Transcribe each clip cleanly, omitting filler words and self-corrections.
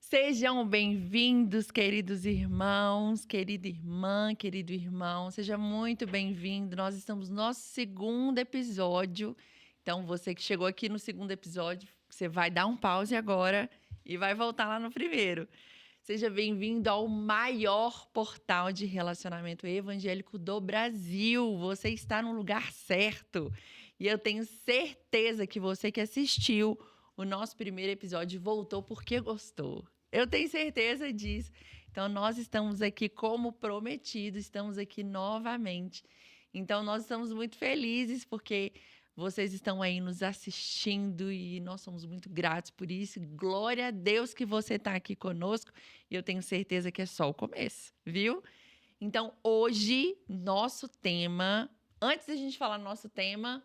Sejam bem-vindos, queridos irmãos, querida irmã, querido irmão. Seja muito bem-vindo. Nós estamos no nosso segundo episódio. Então, você que chegou aqui no segundo episódio, você vai dar um pause agora e vai voltar lá no primeiro. Seja bem-vindo ao maior portal de relacionamento evangélico do Brasil. Você está no lugar certo. E eu tenho certeza que você que assistiu o nosso primeiro episódio voltou porque gostou. Eu tenho certeza disso. Então, nós estamos aqui como prometido, estamos aqui novamente. Então, nós estamos muito felizes porque vocês estão aí nos assistindo e nós somos muito gratos por isso. Glória a Deus que você está aqui conosco e eu tenho certeza que é só o começo, viu? Então, hoje, nosso tema. Antes da gente falar nosso tema,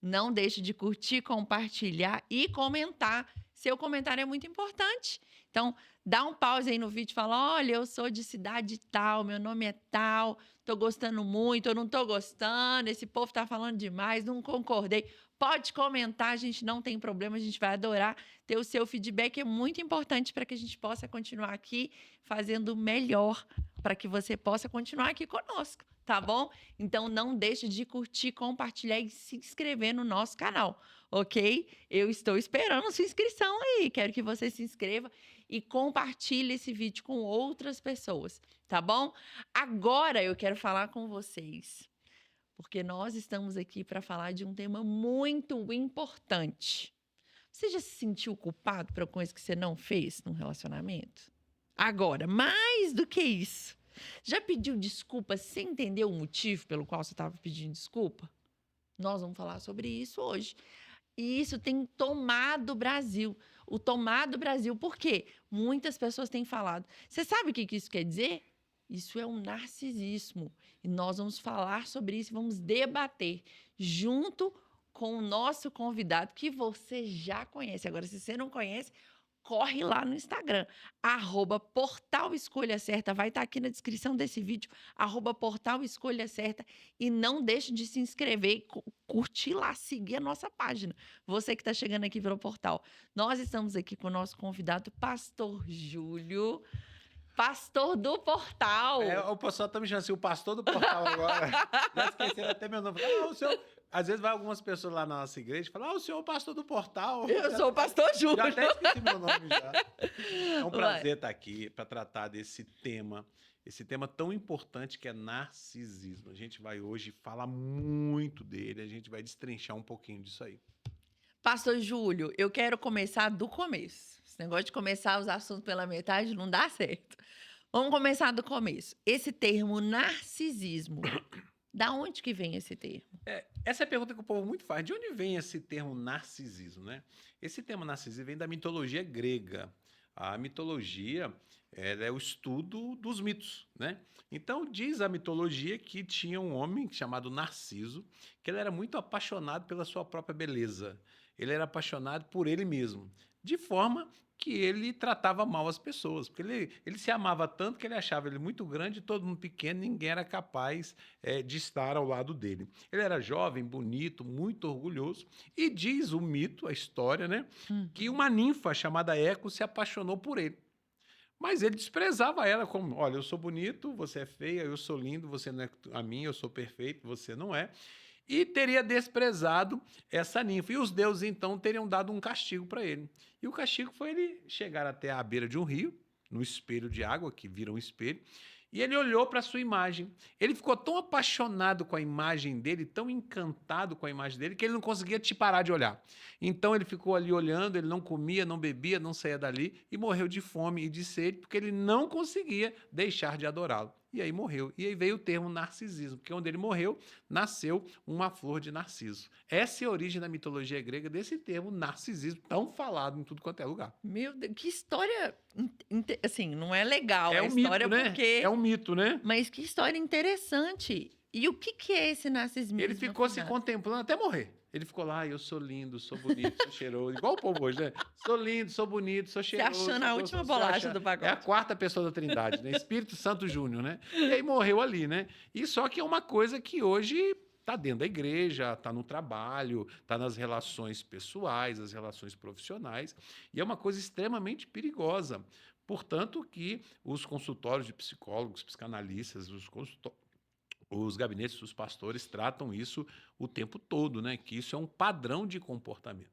não deixe de curtir, compartilhar e comentar. Seu comentário é muito importante. Então, dá um pause aí no vídeo e fala: olha, eu sou de cidade tal, meu nome é tal, tô gostando muito, eu não tô gostando, esse povo tá falando demais, não concordei. Pode comentar, a gente não tem problema, a gente vai adorar ter o seu feedback, é muito importante para que a gente possa continuar aqui fazendo o melhor, para que você possa continuar aqui conosco, tá bom? Então, não deixe de curtir, compartilhar e se inscrever no nosso canal, ok? Eu estou esperando sua inscrição aí. Quero que você se inscreva e compartilhe esse vídeo com outras pessoas, tá bom? Agora eu quero falar com vocês, porque nós estamos aqui para falar de um tema muito importante. Você já se sentiu culpado por alguma coisa que você não fez num relacionamento? Agora, mais do que isso, já pediu desculpa sem entender o motivo pelo qual você estava pedindo desculpa? Nós vamos falar sobre isso hoje. E isso tem tomado o Brasil. O tomado o Brasil, por quê? Muitas pessoas têm falado. Você sabe o que isso quer dizer? Isso é um narcisismo. E nós vamos falar sobre isso, vamos debater junto com o nosso convidado, que você já conhece. Agora, se você não conhece, corre lá no Instagram, @Portal Escolha Certa, vai estar aqui na descrição desse vídeo, @Portal Escolha Certa, e não deixe de se inscrever e curtir lá, seguir a nossa página. Você que está chegando aqui pelo portal. Nós estamos aqui com o nosso convidado, Pastor Júlio, pastor do portal. O pessoal tá me chamando assim, o pastor do portal agora. Já esqueceram até meu nome. O senhor... Às vezes vai algumas pessoas lá na nossa igreja e falam, o senhor é o pastor do portal. Eu sou o pastor Júlio. Já até esqueci meu nome já. É um prazer estar aqui para tratar desse tema. Esse tema tão importante que é narcisismo. A gente vai hoje falar muito dele, a gente vai destrinchar um pouquinho disso aí. Pastor Júlio, eu quero começar do começo. Esse negócio de começar os assuntos pela metade não dá certo. Vamos começar do começo. Esse termo narcisismo, da onde que vem esse termo? Essa é a pergunta que o povo muito faz. De onde vem esse termo narcisismo, né? Esse termo narcisismo vem da mitologia grega. A mitologia é o estudo dos mitos, né? Então diz a mitologia que tinha um homem chamado Narciso, que ele era muito apaixonado pela sua própria beleza. Ele era apaixonado por ele mesmo, de forma que ele tratava mal as pessoas, porque ele se amava tanto que ele achava ele muito grande, todo mundo pequeno, ninguém era capaz de estar ao lado dele. Ele era jovem, bonito, muito orgulhoso, e diz o mito, a história, né, que uma ninfa chamada Eco se apaixonou por ele. Mas ele desprezava ela como, olha, eu sou bonito, você é feia, eu sou lindo, você não é a mim, eu sou perfeito, você não é. E teria desprezado essa ninfa. E os deuses, então, teriam dado um castigo para ele. E o castigo foi ele chegar até a beira de um rio, no espelho de água, que vira um espelho, e ele olhou para a sua imagem. Ele ficou tão apaixonado com a imagem dele, tão encantado com a imagem dele, que ele não conseguia te parar de olhar. Então ele ficou ali olhando, ele não comia, não bebia, não saía dali, e morreu de fome e de sede, porque ele não conseguia deixar de adorá-lo. E aí morreu. E aí veio o termo narcisismo, porque onde ele morreu, nasceu uma flor de narciso. Essa é a origem da mitologia grega desse termo narcisismo, tão falado em tudo quanto é lugar. Meu Deus, que história, assim, não é legal É a um história mito, né? porque... É um mito, né? Mas que história interessante. E o que é esse narcisismo? Ele ficou se contemplando até morrer. Ele ficou lá, eu sou lindo, sou bonito, sou cheiroso. Igual o povo hoje, né? Sou lindo, sou bonito, sou cheiroso. Se achando a última bolacha do pacote. É a quarta pessoa da Trindade, né? Espírito Santo Júnior, né? E aí morreu ali, né? E só que é uma coisa que hoje está dentro da igreja, está no trabalho, está nas relações pessoais, as relações profissionais. E é uma coisa extremamente perigosa, Portanto, que os consultórios de psicólogos, psicanalistas, os gabinetes dos pastores tratam isso o tempo todo, né? Que isso é um padrão de comportamento.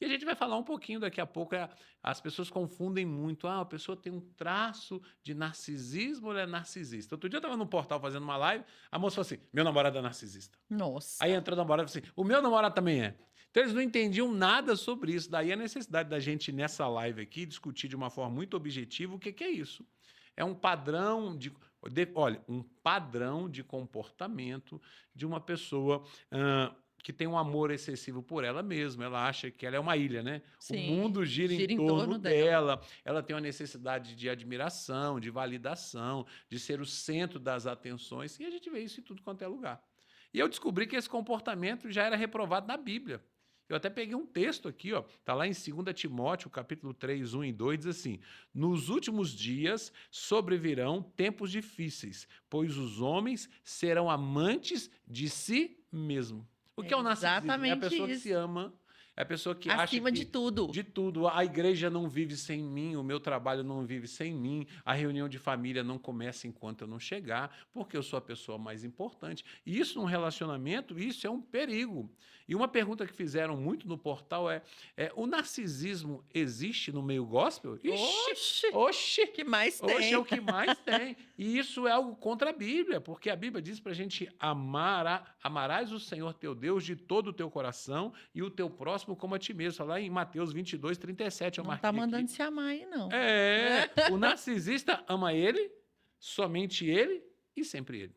E a gente vai falar um pouquinho daqui a pouco. As pessoas confundem muito. Ah, a pessoa tem um traço de narcisismo ou ela é narcisista? Outro dia eu estava no portal fazendo uma live, a moça falou assim: meu namorado é narcisista. Nossa. Aí entrou o namorado e falou assim: o meu namorado também é. Então eles não entendiam nada sobre isso. Daí a necessidade da gente, nessa live aqui, discutir de uma forma muito objetiva o que é isso. É um padrão olha, um padrão de comportamento de uma pessoa que tem um amor excessivo por ela mesma. Ela acha que ela é uma ilha, né? O Sim, mundo gira em gira em torno torno dela. dela. Ela tem uma necessidade de admiração, de validação, de ser o centro das atenções. E a gente vê isso em tudo quanto é lugar. E eu descobri que esse comportamento já era reprovado na Bíblia. Eu até peguei um texto aqui, ó, tá lá em 2 Timóteo, capítulo 3, 1 e 2, diz assim: nos últimos dias sobrevirão tempos difíceis, pois os homens serão amantes de si mesmo. O que é o narcisismo? É a Exatamente pessoa que se isso. ama, é a pessoa que acha Acima de que tudo. de tudo, a igreja não vive sem mim, o meu trabalho não vive sem mim, a reunião de família não começa enquanto eu não chegar, porque eu sou a pessoa mais importante. E isso num relacionamento, isso é um perigo. E uma pergunta que fizeram muito no portal o narcisismo existe no meio gospel? Ixi, Oxe, oxe, que mais hoje é o tem? que mais tem. E isso é algo contra a Bíblia, porque a Bíblia diz para a gente amarás o Senhor teu Deus de todo o teu coração e o teu próximo como a ti mesmo. Está lá em Mateus 22, 37, eu Não tá marquei mandando aqui. se amar aí, não. O narcisista ama ele, somente ele e sempre ele.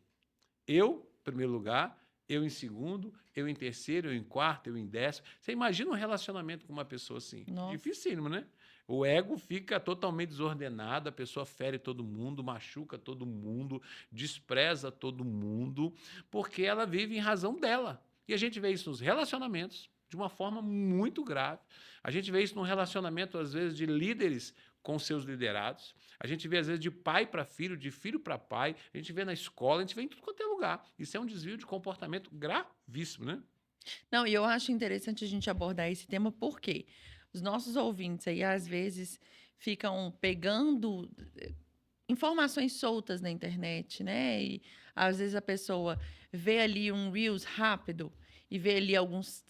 Eu, em primeiro lugar, eu em segundo, eu em terceiro, eu em quarto, eu em décimo. Você imagina um relacionamento com uma pessoa assim? Nossa. Dificílimo, né? O ego fica totalmente desordenado, a pessoa fere todo mundo, machuca todo mundo, despreza todo mundo, porque ela vive em razão dela. E a gente vê isso nos relacionamentos de uma forma muito grave. A gente vê isso no relacionamento, às vezes, de líderes com seus liderados. A gente vê, às vezes, de pai para filho, de filho para pai. A gente vê na escola, a gente vê em tudo quanto é lugar. Isso é um desvio de comportamento gravíssimo, né? Não, e eu acho interessante a gente abordar esse tema porque os nossos ouvintes aí, às vezes, ficam pegando informações soltas na internet, né? E às vezes a pessoa vê ali um Reels rápido e vê ali alguns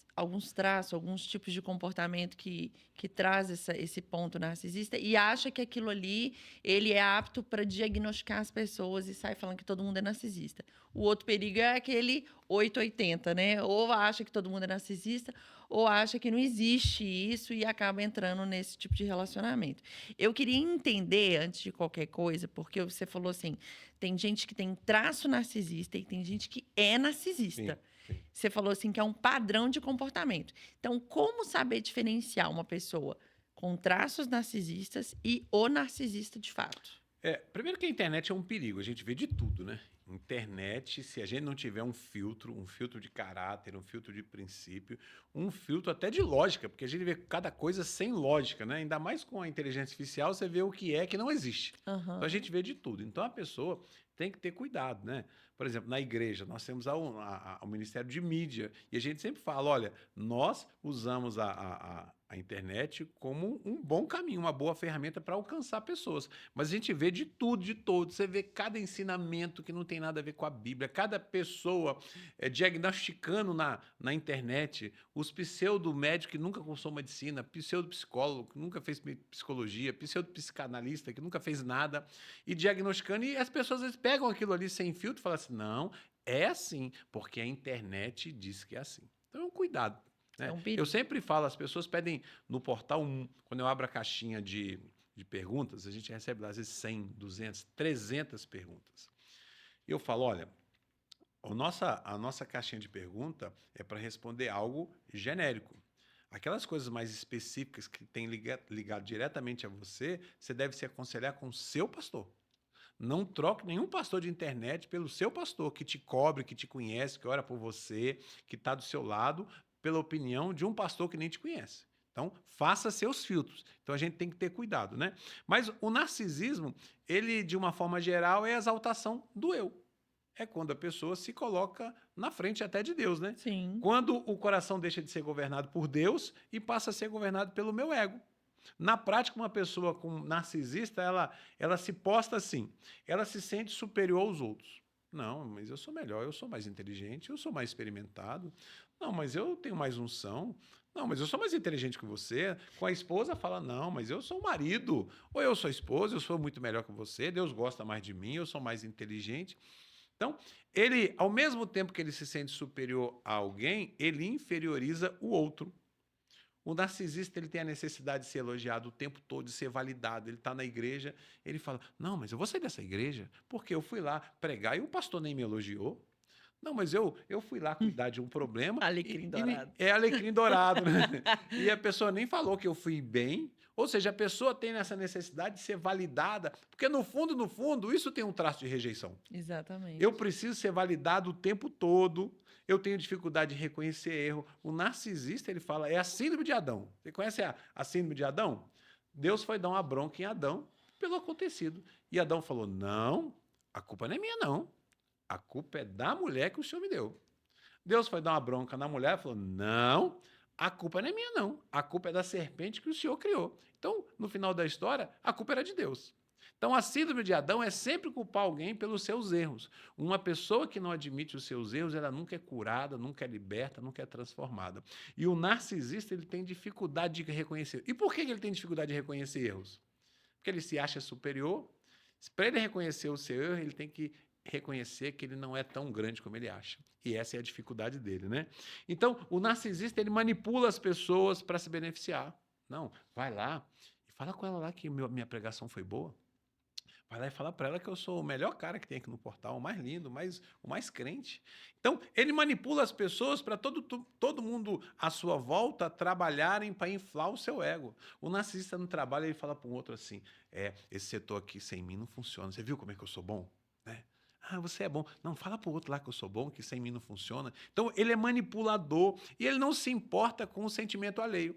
traços, alguns tipos de comportamento que traz esse ponto narcisista e acha que aquilo ali ele é apto para diagnosticar as pessoas e sai falando que todo mundo é narcisista. O outro perigo é aquele 880, né? Ou acha que todo mundo é narcisista, ou acha que não existe isso e acaba entrando nesse tipo de relacionamento. Eu queria entender, antes de qualquer coisa, porque você falou assim, tem gente que tem traço narcisista e tem gente que é narcisista. Sim. Você falou assim que é um padrão de comportamento. Então, como saber diferenciar uma pessoa com traços narcisistas e o narcisista de fato? Primeiro que a internet é um perigo, a gente vê de tudo, né? Internet, se a gente não tiver um filtro de caráter, um filtro de princípio, um filtro até de lógica, porque a gente vê cada coisa sem lógica, né? Ainda mais com a inteligência artificial, você vê o que é que não existe. Então a gente vê de tudo. Então a pessoa tem que ter cuidado, né? Por exemplo, na igreja, nós temos o Ministério de Mídia, e a gente sempre fala, olha, nós usamos a internet como um bom caminho, uma boa ferramenta para alcançar pessoas. Mas a gente vê de tudo, de todo. Você vê cada ensinamento que não tem nada a ver com a Bíblia, cada pessoa diagnosticando na internet, os pseudo-médicos que nunca cursou medicina, pseudo-psicólogo que nunca fez psicologia, pseudo-psicanalista que nunca fez nada, e diagnosticando, e as pessoas às vezes pegam aquilo ali sem filtro e falam assim, não, é assim, porque a internet diz que é assim. Então é um cuidado. É Né? um perigo. Eu sempre falo, as pessoas pedem no portal, quando eu abro a caixinha de perguntas, a gente recebe às vezes 100, 200, 300 perguntas. E eu falo, olha, a nossa caixinha de pergunta é para responder algo genérico. Aquelas coisas mais específicas que tem ligado diretamente a você, você deve se aconselhar com o seu pastor. Não troque nenhum pastor de internet pelo seu pastor, que te cobre, que te conhece, que ora por você, que está do seu lado, pela opinião de um pastor que nem te conhece. Então, faça seus filtros. Então, a gente tem que ter cuidado, né? Mas o narcisismo, ele, de uma forma geral, é a exaltação do eu. É quando a pessoa se coloca na frente até de Deus, né? Sim. Quando o coração deixa de ser governado por Deus e passa a ser governado pelo meu ego. Na prática, uma pessoa com narcisista, ela se posta assim, ela se sente superior aos outros. Não, mas eu sou melhor, eu sou mais inteligente, eu sou mais experimentado. Não, mas eu tenho mais unção. Não, mas eu sou mais inteligente que você. Com a esposa, fala, não, mas eu sou o marido. Ou eu sou a esposa, eu sou muito melhor que você, Deus gosta mais de mim, eu sou mais inteligente. Então, ele, ao mesmo tempo que ele se sente superior a alguém, ele inferioriza o outro. O narcisista ele tem a necessidade de ser elogiado o tempo todo, de ser validado. Ele está na igreja, ele fala: não, mas eu vou sair dessa igreja porque eu fui lá pregar e o pastor nem me elogiou. Não, mas eu fui lá cuidar de um problema Alecrim dourado. é alecrim dourado, né? E a pessoa nem falou que eu fui bem. Ou seja, a pessoa tem essa necessidade de ser validada, porque no fundo, isso tem um traço de rejeição. Exatamente. Eu preciso ser validado o tempo todo. Eu tenho dificuldade de reconhecer erro. O narcisista, ele fala, é a síndrome de Adão. Você conhece a síndrome de Adão? Deus foi dar uma bronca em Adão pelo acontecido. E Adão falou, não, a culpa não é minha, não. A culpa é da mulher que o Senhor me deu. Deus foi dar uma bronca na mulher e falou, não, a culpa não é minha, não. A culpa é da serpente que o Senhor criou. Então, no final da história, a culpa era de Deus. Então, a síndrome de Adão é sempre culpar alguém pelos seus erros. Uma pessoa que não admite os seus erros, ela nunca é curada, nunca é liberta, nunca é transformada. E o narcisista, ele tem dificuldade de reconhecer. E por que ele tem dificuldade de reconhecer erros? Porque ele se acha superior. Para ele reconhecer o seu erro, ele tem que reconhecer que ele não é tão grande como ele acha. E essa é a dificuldade dele, né? Então, o narcisista, ele manipula as pessoas para se beneficiar. Não, vai lá e fala com ela lá que minha pregação foi boa. Vai lá e fala para ela que eu sou o melhor cara que tem aqui no portal, o mais lindo, o mais crente. Então, ele manipula as pessoas para todo mundo à sua volta trabalharem para inflar o seu ego. O narcisista no trabalho, ele fala para um outro assim, esse setor aqui sem mim não funciona. Você viu como é que eu sou bom? Né? Ah, você é bom. Não, fala para o outro lá que eu sou bom, que sem mim não funciona. Então, ele é manipulador e ele não se importa com o sentimento alheio.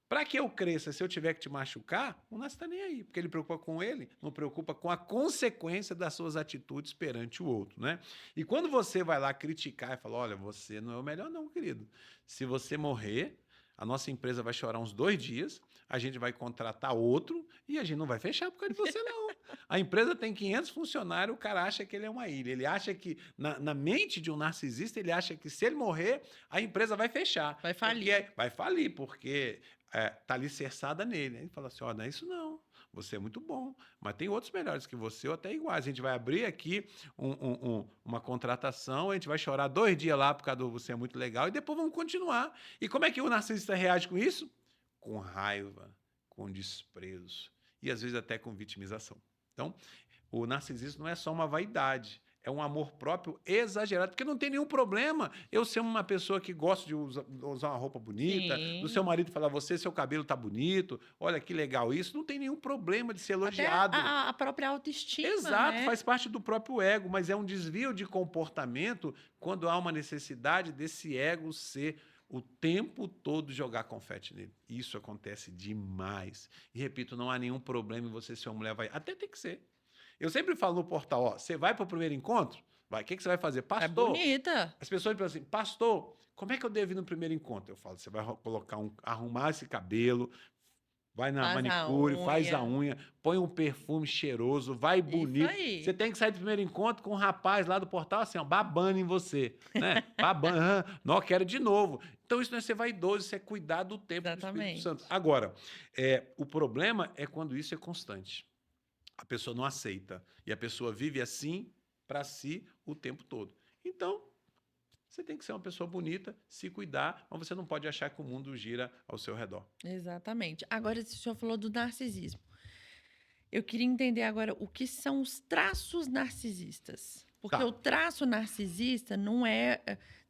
Para que eu cresça, se eu tiver que te machucar, o Nasce está nem aí, porque ele preocupa com ele, não preocupa com a consequência das suas atitudes perante o outro, né? E quando você vai lá criticar e fala, olha, você não é o melhor não, querido. Se você morrer, a nossa empresa vai chorar uns 2 dias, a gente vai contratar outro e a gente não vai fechar por causa de você, não. A empresa tem 500 funcionários, o cara acha que ele é uma ilha. Ele acha que, na mente de um narcisista, ele acha que se ele morrer, a empresa vai fechar. Vai falir. Vai falir, porque tá alicerçada nele. Aí ele fala assim, ó, não é isso não. Você é muito bom, mas tem outros melhores que você ou até iguais. A gente vai abrir aqui uma contratação, a gente vai chorar 2 dias lá por causa do você é muito legal e depois vamos continuar. E como é que o narcisista reage com isso? Com raiva, com desprezo e às vezes até com vitimização. Então, o narcisismo não é só uma vaidade, é um amor próprio exagerado, porque não tem nenhum problema eu ser uma pessoa que gosta de usar uma roupa bonita, Sim. do seu marido falar, seu cabelo tá bonito, olha que legal isso, não tem nenhum problema de ser Até elogiado. a própria autoestima, Exato, né? faz parte do próprio ego, mas é um desvio de comportamento quando há uma necessidade desse ego ser o tempo todo jogar confete nele. Isso acontece demais. E repito, não há nenhum problema em você ser uma mulher vai. Até tem que ser. Eu sempre falo no portal, ó, você vai para o primeiro encontro? Vai. O que você vai fazer? Pastor. É bonita. As pessoas pensam assim, pastor, como é que eu devo ir no primeiro encontro? Eu falo, você vai colocar arrumar esse cabelo, vai na Faz a manicure, faz a unha. unha, põe um perfume cheiroso, vai bonito. aí. Você tem que sair do primeiro encontro com um rapaz lá do portal assim, ó, babando em você, né? Babando, não, quero de novo. Então isso não é ser vaidoso, isso é cuidar do tempo do Espírito Santo. Agora, o problema é quando isso é constante. A pessoa não aceita e a pessoa vive assim para si o tempo todo. Então, você tem que ser uma pessoa bonita, se cuidar, mas você não pode achar que o mundo gira ao seu redor. Exatamente. Agora, o senhor falou do narcisismo. Eu queria entender agora o que são os traços narcisistas. Porque Tá. o traço narcisista não é...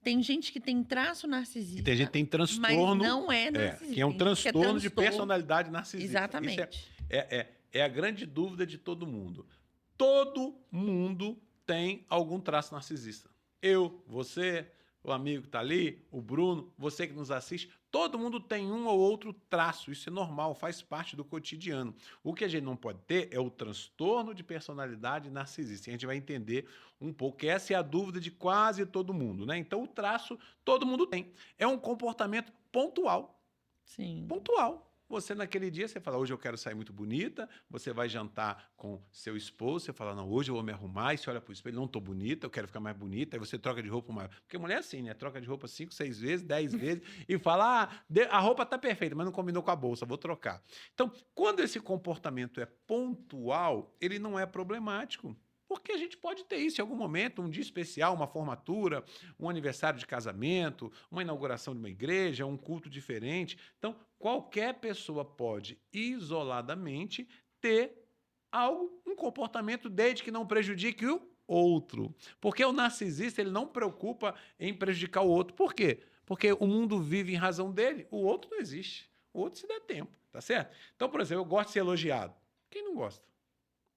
Tem gente que tem traço narcisista, E tem gente que tem mas transtorno, não é narcisista. que é um Tem gente que transtorno de personalidade narcisista. Exatamente. Isso é a grande dúvida de todo mundo. Todo mundo tem algum traço narcisista. Eu, você, o amigo que está ali, o Bruno, você que nos assiste, todo mundo tem um ou outro traço. Isso é normal, faz parte do cotidiano. O que a gente não pode ter é o transtorno de personalidade narcisista. E a gente vai entender um pouco, que essa é a dúvida de quase todo mundo, né? Então, o traço todo mundo tem. É um comportamento pontual. Sim. Pontual. você naquele dia, você fala, hoje eu quero sair muito bonita, você vai jantar com seu esposo, você fala, não, hoje eu vou me arrumar, e você olha pro espelho, não tô bonita, eu quero ficar mais bonita, aí você troca de roupa mais. Porque mulher é assim, né? Troca de roupa 5, 6 vezes, 10 vezes, e fala, a roupa tá perfeita, mas não combinou com a bolsa, vou trocar. Então, quando esse comportamento é pontual, ele não é problemático. Porque a gente pode ter isso em algum momento, um dia especial, uma formatura, um aniversário de casamento, uma inauguração de uma igreja, um culto diferente. Então, qualquer pessoa pode, isoladamente, ter algo, um comportamento, desde que não prejudique o outro. Porque o narcisista, ele não preocupa em prejudicar o outro. Por quê? Porque o mundo vive em razão dele, o outro não existe. O outro se der tempo, tá certo? Então, por exemplo, eu gosto de ser elogiado. Quem não gosta?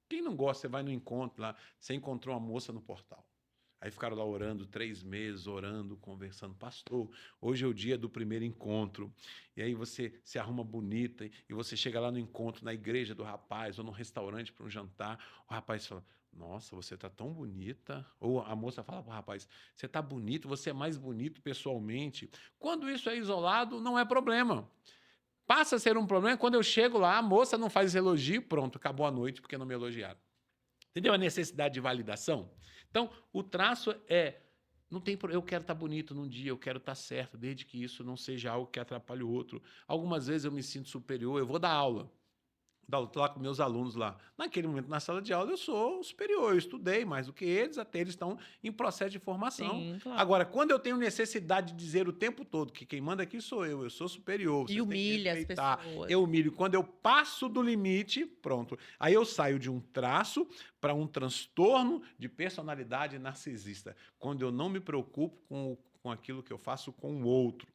Quem não gosta, você vai no encontro lá, você encontrou uma moça no portal. Aí ficaram lá orando 3 meses, orando, conversando. Pastor, hoje é o dia do primeiro encontro. E aí você se arruma bonita e você chega lá no encontro, na igreja do rapaz ou num restaurante para um jantar. O rapaz fala, nossa, você está tão bonita. Ou a moça fala para o rapaz, você está bonito, você é mais bonito pessoalmente. Quando isso é isolado, não é problema. Passa a ser um problema quando eu chego lá, a moça não faz elogio, pronto, acabou a noite porque não me elogiaram. Entendeu a necessidade de validação? Então, o traço é, não tem, eu quero estar bonito num dia, eu quero estar certo, desde que isso não seja algo que atrapalhe o outro. Algumas vezes eu me sinto superior, eu vou dar aula. Estou lá com meus alunos lá. Naquele momento, na sala de aula, eu sou superior, eu estudei mais do que eles, até eles estão em processo de formação. Sim, claro. Agora, quando eu tenho necessidade de dizer o tempo todo que quem manda aqui sou eu sou superior, E vocês têm que humilha as respeitar, pessoas. eu humilho. Quando eu passo do limite, pronto. Aí eu saio de um traço para um transtorno de personalidade narcisista, quando eu não me preocupo com aquilo que eu faço com o outro.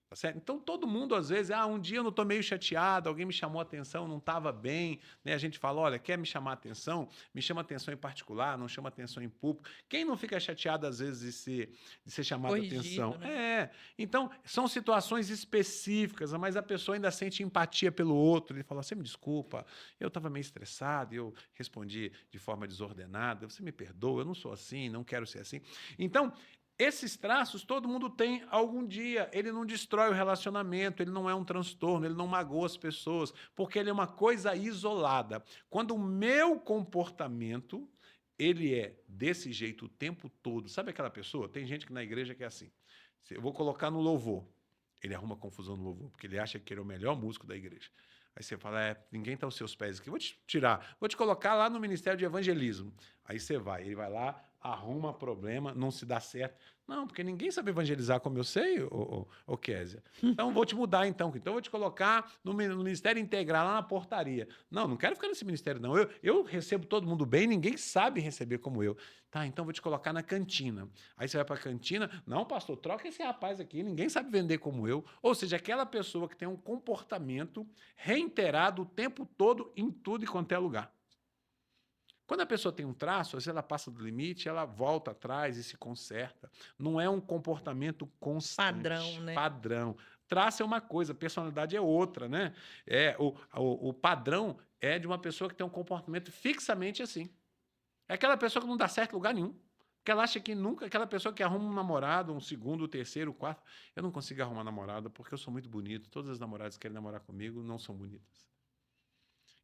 Tá certo? Então, todo mundo, às vezes, um dia eu não estou meio chateado, alguém me chamou a atenção, não estava bem, né? A gente fala, olha, quer me chamar a atenção? Me chama a atenção em particular, não chama a atenção em público. Quem não fica chateado, às vezes, de ser chamado a Corrigido, atenção? né? Então, são situações específicas, mas a pessoa ainda sente empatia pelo outro. Ele fala, você me desculpa, eu estava meio estressado, eu respondi de forma desordenada, você me perdoa, eu não sou assim, não quero ser assim. Então, esses traços todo mundo tem algum dia. Ele não destrói o relacionamento, ele não é um transtorno, ele não magoa as pessoas, porque ele é uma coisa isolada. Quando o meu comportamento, ele é desse jeito o tempo todo. Sabe aquela pessoa? Tem gente que na igreja que é assim. Eu vou colocar no louvor. Ele arruma confusão no louvor, porque ele acha que ele é o melhor músico da igreja. Aí você fala, ninguém está aos seus pés aqui. Vou te tirar, vou te colocar lá no Ministério de Evangelismo. Aí você vai, ele vai lá, arruma problema, não se dá certo. Não, porque ninguém sabe evangelizar como eu sei, ô Kézia. Então, vou te mudar, então. Então, vou te colocar no Ministério Integral, lá na portaria. Não quero ficar nesse ministério, não. Eu recebo todo mundo bem, ninguém sabe receber como eu. Tá, então vou te colocar na cantina. Aí você vai para a cantina. Não, pastor, troca esse rapaz aqui, ninguém sabe vender como eu. Ou seja, aquela pessoa que tem um comportamento reiterado o tempo todo em tudo e quanto é lugar. Quando a pessoa tem um traço, às vezes ela passa do limite, ela volta atrás e se conserta. Não é um comportamento constante. Padrão, né? Padrão. Traço é uma coisa, personalidade é outra, né? O padrão é de uma pessoa que tem um comportamento fixamente assim. É aquela pessoa que não dá certo em lugar nenhum. Que ela acha que nunca, aquela pessoa que arruma um namorado, um segundo, terceiro, quarto. Eu não consigo arrumar namorada porque eu sou muito bonito. Todas as namoradas que querem namorar comigo não são bonitas.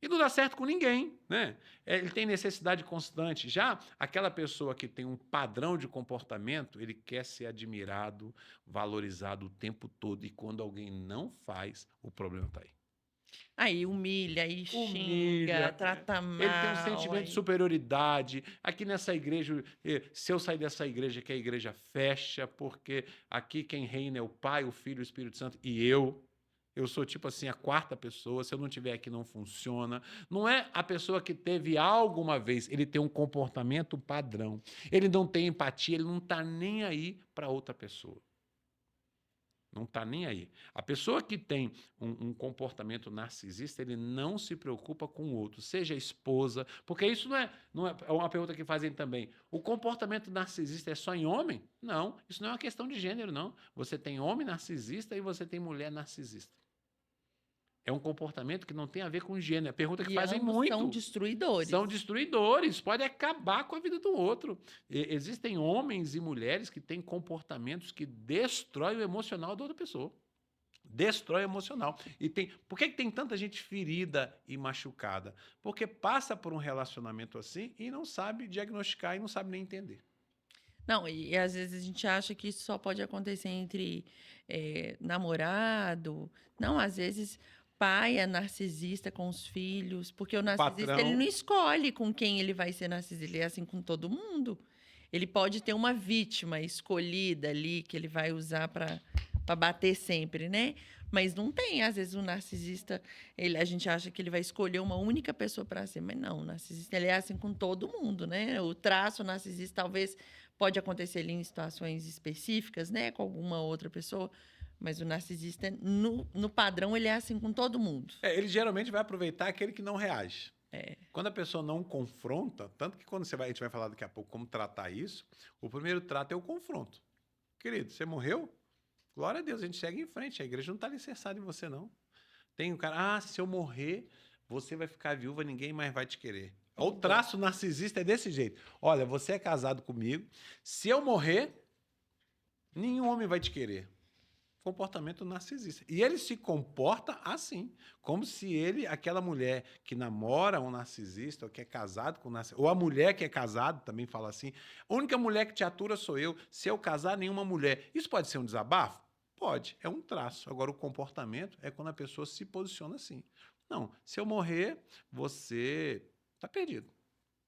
E não dá certo com ninguém, né? Ele tem necessidade constante. Já aquela pessoa que tem um padrão de comportamento, ele quer ser admirado, valorizado o tempo todo. E quando alguém não faz, o problema está aí. Aí humilha, aí xinga, Humilha, trata ele tem um mal. sentimento de Aí... superioridade. Aqui nessa igreja, se eu sair dessa igreja, que a igreja fecha, porque aqui quem reina é o Pai, o Filho e o Espírito Santo, e eu sou tipo assim a quarta pessoa, se eu não estiver aqui não funciona. Não é a pessoa que teve algo uma vez, ele tem um comportamento padrão. Ele não tem empatia, ele não está nem aí para outra pessoa. Não está nem aí. A pessoa que tem um comportamento narcisista, ele não se preocupa com o outro, seja a esposa, porque isso não é uma pergunta que fazem também. O comportamento narcisista é só em homem? Não, isso não é uma questão de gênero, não. Você tem homem narcisista e você tem mulher narcisista. É um comportamento que não tem a ver com gênero. É pergunta que fazem muito. São destruidores. São destruidores. Pode acabar com a vida do outro. Existem homens e mulheres que têm comportamentos que destroem o emocional da outra pessoa. Destrói o emocional. Por que tem tanta gente ferida e machucada? Porque passa por um relacionamento assim e não sabe diagnosticar e não sabe nem entender. Não, e às vezes a gente acha que isso só pode acontecer entre namorado. Não, às vezes pai é narcisista com os filhos, porque o O narcisista ele não patrão. escolhe com quem ele vai ser narcisista, ele é assim com todo mundo. Ele pode ter uma vítima escolhida ali que ele vai usar para bater sempre, né? Mas não tem, às vezes o narcisista, a gente acha que ele vai escolher uma única pessoa para ser, mas não, o narcisista ele é assim com todo mundo, né? O traço narcisista talvez pode acontecer ali em situações específicas, né, com alguma outra pessoa, mas o narcisista, no padrão, ele é assim com todo mundo. Ele geralmente vai aproveitar aquele que não reage. É. Quando a pessoa não confronta, tanto que quando a gente vai falar daqui a pouco como tratar isso, o primeiro trato é o confronto. Querido, você morreu? Glória a Deus, a gente segue em frente. A igreja não está alicerçada em você, não. Tem um cara, se eu morrer, você vai ficar viúva, ninguém mais vai te querer. O traço narcisista é desse jeito. Olha, você é casado comigo, se eu morrer, nenhum homem vai te querer. Comportamento narcisista. E ele se comporta assim, como se ele, aquela mulher que namora um narcisista, ou que é casado com um narcisista, ou a mulher que é casada também fala assim, a única mulher que te atura sou eu, se eu casar, nenhuma mulher. Isso pode ser um desabafo? Pode, é um traço. Agora, o comportamento é quando a pessoa se posiciona assim. Não, se eu morrer, você está perdido.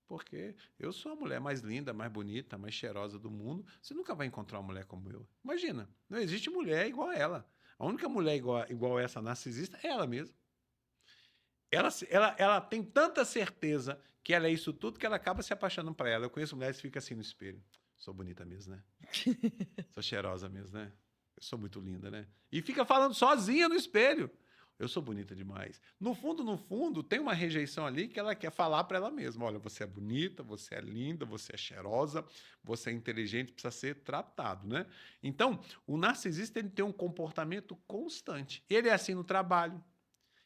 Porque eu sou a mulher mais linda, mais bonita, mais cheirosa do mundo. Você nunca vai encontrar uma mulher como eu. Imagina, não existe mulher igual a ela. A única mulher igual a essa narcisista é ela mesma. Ela tem tanta certeza que ela é isso tudo que ela acaba se apaixonando por ela. Eu conheço mulheres que ficam assim no espelho. Sou bonita mesmo, né? Sou cheirosa mesmo, né? Eu sou muito linda, né? E fica falando sozinha no espelho. Eu sou bonita demais. No fundo, tem uma rejeição ali que ela quer falar para ela mesma. Olha, você é bonita, você é linda, você é cheirosa, você é inteligente, precisa ser tratado, né? Então, o narcisista ele tem um comportamento constante. Ele é assim no trabalho,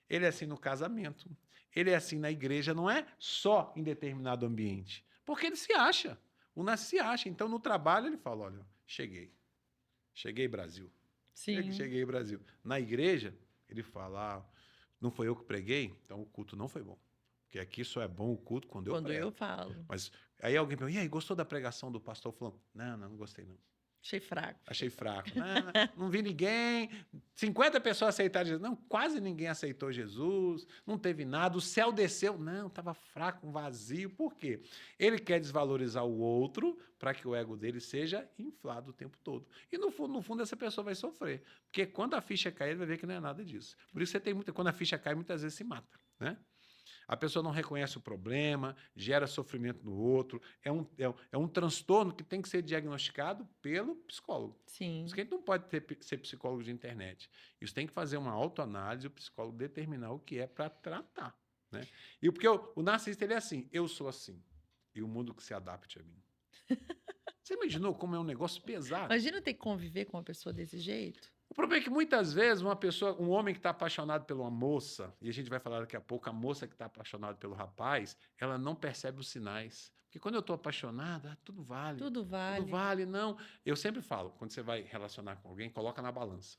ele é assim no casamento, ele é assim na igreja, não é só em determinado ambiente. Porque ele se acha. O narcisista se acha. Então, no trabalho, ele fala, olha, cheguei. Cheguei, Brasil. Sim. Cheguei, Brasil. Na igreja, ele fala, não foi eu que preguei, então o culto não foi bom. Porque aqui só é bom o culto quando eu prego. Quando eu falo. Mas aí alguém pergunta, e aí, gostou da pregação do pastor? Falou, não gostei não. Achei fraco. Achei fraco. Não vi ninguém. 50 pessoas aceitaram Jesus. Não, quase ninguém aceitou Jesus. Não teve nada. O céu desceu. Não, estava fraco, vazio. Por quê? Ele quer desvalorizar o outro para que o ego dele seja inflado o tempo todo. E no fundo, essa pessoa vai sofrer. Porque quando a ficha cair, ele vai ver que não é nada disso. Por isso você tem quando a ficha cai, muitas vezes se mata, né? A pessoa não reconhece o problema, gera sofrimento no outro. É um transtorno que tem que ser diagnosticado pelo psicólogo. Sim. Por isso que a gente não pode ser psicólogo de internet. Isso tem que fazer uma autoanálise e o psicólogo determinar o que é para tratar, né? E porque o narcisista ele é assim, eu sou assim. E o mundo que se adapte a mim. Você imaginou como é um negócio pesado? Imagina ter que conviver com uma pessoa desse jeito. O problema é que muitas vezes um homem que está apaixonado por uma moça, e a gente vai falar daqui a pouco, a moça que está apaixonada pelo rapaz, ela não percebe os sinais. Porque quando eu estou apaixonada, tudo vale. Tudo vale. Tudo vale, não. Eu sempre falo, quando você vai relacionar com alguém, coloca na balança.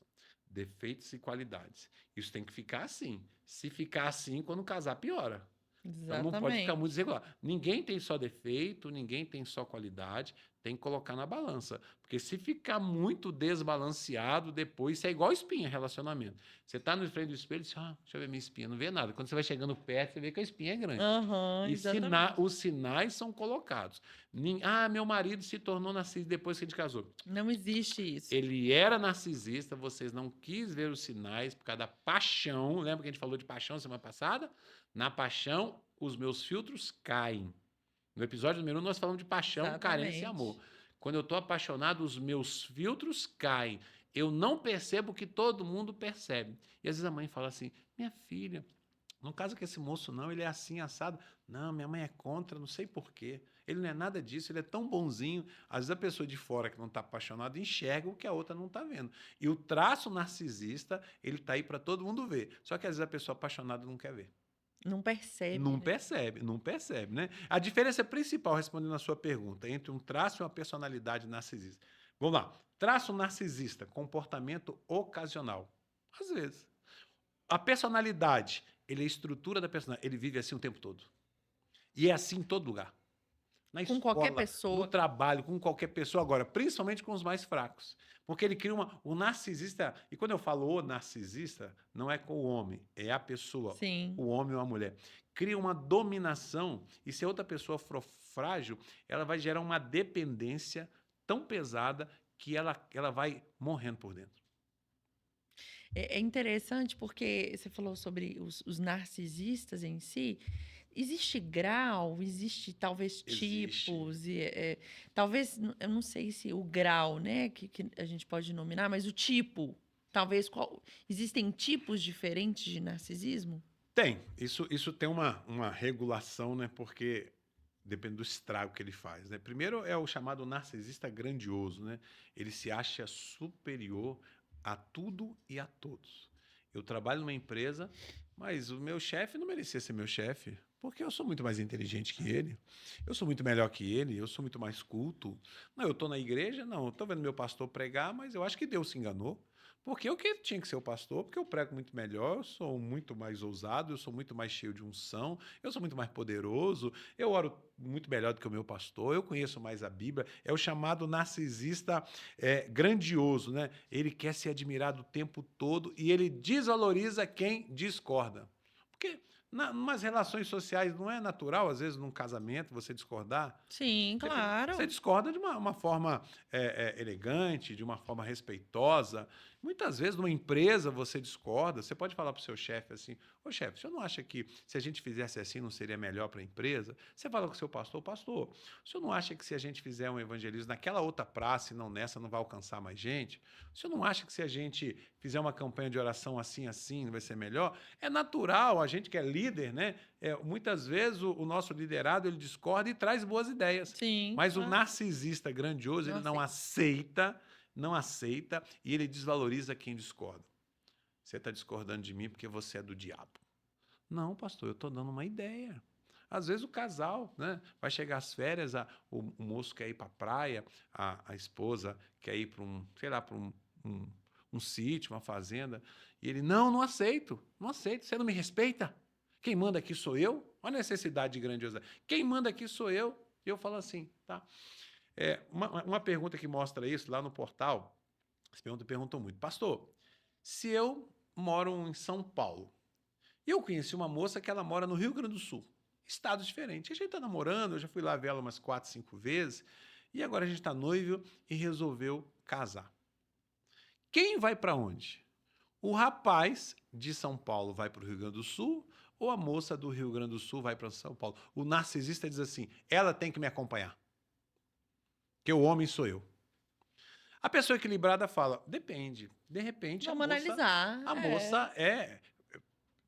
Defeitos e qualidades. Isso tem que ficar assim. Se ficar assim, quando casar, piora. Exatamente. Então não pode ficar muito desregular. Ninguém tem só defeito, ninguém tem só qualidade, tem que colocar na balança. Porque se ficar muito desbalanceado, depois isso é igual espinha, relacionamento. Você está no frente do espelho e diz, deixa eu ver minha espinha, não vê nada. Quando você vai chegando perto, você vê que a espinha é grande. E os sinais são colocados. Meu marido se tornou narcisista depois que a gente casou. Não existe isso. Ele era narcisista, vocês não quis ver os sinais por causa da paixão. Lembra que a gente falou de paixão semana passada? Na paixão, os meus filtros caem. No episódio número 1, nós falamos de paixão, Exatamente. carência e amor. Quando eu estou apaixonado, os meus filtros caem. Eu não percebo o que todo mundo percebe. E às vezes a mãe fala assim, minha filha, não casa com esse moço não, ele é assim, assado. Não, minha mãe é contra, não sei porquê. Ele não é nada disso, ele é tão bonzinho. Às vezes a pessoa de fora que não está apaixonada enxerga o que a outra não está vendo. E o traço narcisista, ele está aí para todo mundo ver. Só que às vezes a pessoa apaixonada não quer ver. Não percebe. Não percebe, né? A diferença principal, respondendo a sua pergunta, entre um traço e uma personalidade narcisista. Vamos lá. Traço narcisista, comportamento ocasional. Às vezes. A personalidade, ele é a estrutura da personalidade. Ele vive assim o tempo todo. E é assim em todo lugar. Na Com qualquer escola, no pessoa. trabalho, com qualquer pessoa agora, principalmente com os mais fracos. Porque ele cria o narcisista, e quando eu falo o narcisista, não é com o homem, é a pessoa, Sim. o homem ou a mulher. Cria uma dominação, e se a outra pessoa for frágil, ela vai gerar uma dependência tão pesada que ela vai morrendo por dentro. É interessante porque você falou sobre os narcisistas em si. Existe grau, existe talvez Existe. tipos, talvez, eu não sei se o grau, né, que a gente pode nominar, mas o tipo, talvez existem tipos diferentes de narcisismo? Tem, isso tem uma regulação, né? Porque depende do estrago que ele faz, né? Primeiro é o chamado narcisista grandioso, né? Ele se acha superior a tudo e a todos. Eu trabalho numa empresa, mas o meu chefe não merecia ser meu chefe, porque eu sou muito mais inteligente que ele, eu sou muito melhor que ele, eu sou muito mais culto. Não, eu estou na igreja, não, eu estou vendo meu pastor pregar, mas eu acho que Deus se enganou. Porque eu que tinha que ser o pastor, porque eu prego muito melhor, eu sou muito mais ousado, eu sou muito mais cheio de unção, eu sou muito mais poderoso, eu oro muito melhor do que o meu pastor, eu conheço mais a Bíblia. É o chamado narcisista grandioso, né? Ele quer ser admirado o tempo todo e ele desvaloriza quem discorda. Porque nas relações sociais não é natural, às vezes num casamento, você discordar. Sim, Você claro. discorda de uma forma elegante, de uma forma respeitosa. Muitas vezes, numa empresa, você discorda. Você pode falar para o seu chefe assim: ô chefe, o senhor não acha que se a gente fizesse assim não seria melhor para a empresa? Você fala com o seu pastor: pastor, o senhor não acha que se a gente fizer um evangelismo naquela outra praça e não nessa, não vai alcançar mais gente? O senhor não acha que se a gente fizer uma campanha de oração assim, assim, vai ser melhor? É natural, a gente que é líder, né? Muitas vezes o nosso liderado ele discorda e traz boas ideias. Sim, Mas o claro. narcisista grandioso, ele Nossa, não aceita e ele desvaloriza quem discorda. Você está discordando de mim porque você é do diabo. Não, pastor, eu estou dando uma ideia. Às vezes o casal, né? Vai chegar às férias, o moço quer ir para a praia, a esposa quer ir para sei lá, para um sítio, uma fazenda, e ele, não aceito, não aceito, você não me respeita? Quem manda aqui sou eu? Olha a necessidade de grandiosidade. Quem manda aqui sou eu. E eu falo assim, tá? Uma pergunta que mostra isso lá no portal, essa pergunta perguntou muito. Pastor, se eu moro em São Paulo, e eu conheci uma moça que ela mora no Rio Grande do Sul, estado diferente. A gente está namorando, eu já fui lá ver ela umas 4, 5 vezes, e agora a gente está noivo e resolveu casar. Quem vai para onde? O rapaz de São Paulo vai para o Rio Grande do Sul ou a moça do Rio Grande do Sul vai para São Paulo? O narcisista diz assim: ela tem que me acompanhar, que o homem sou eu. A pessoa equilibrada fala: depende. De repente, vamos analisar. a moça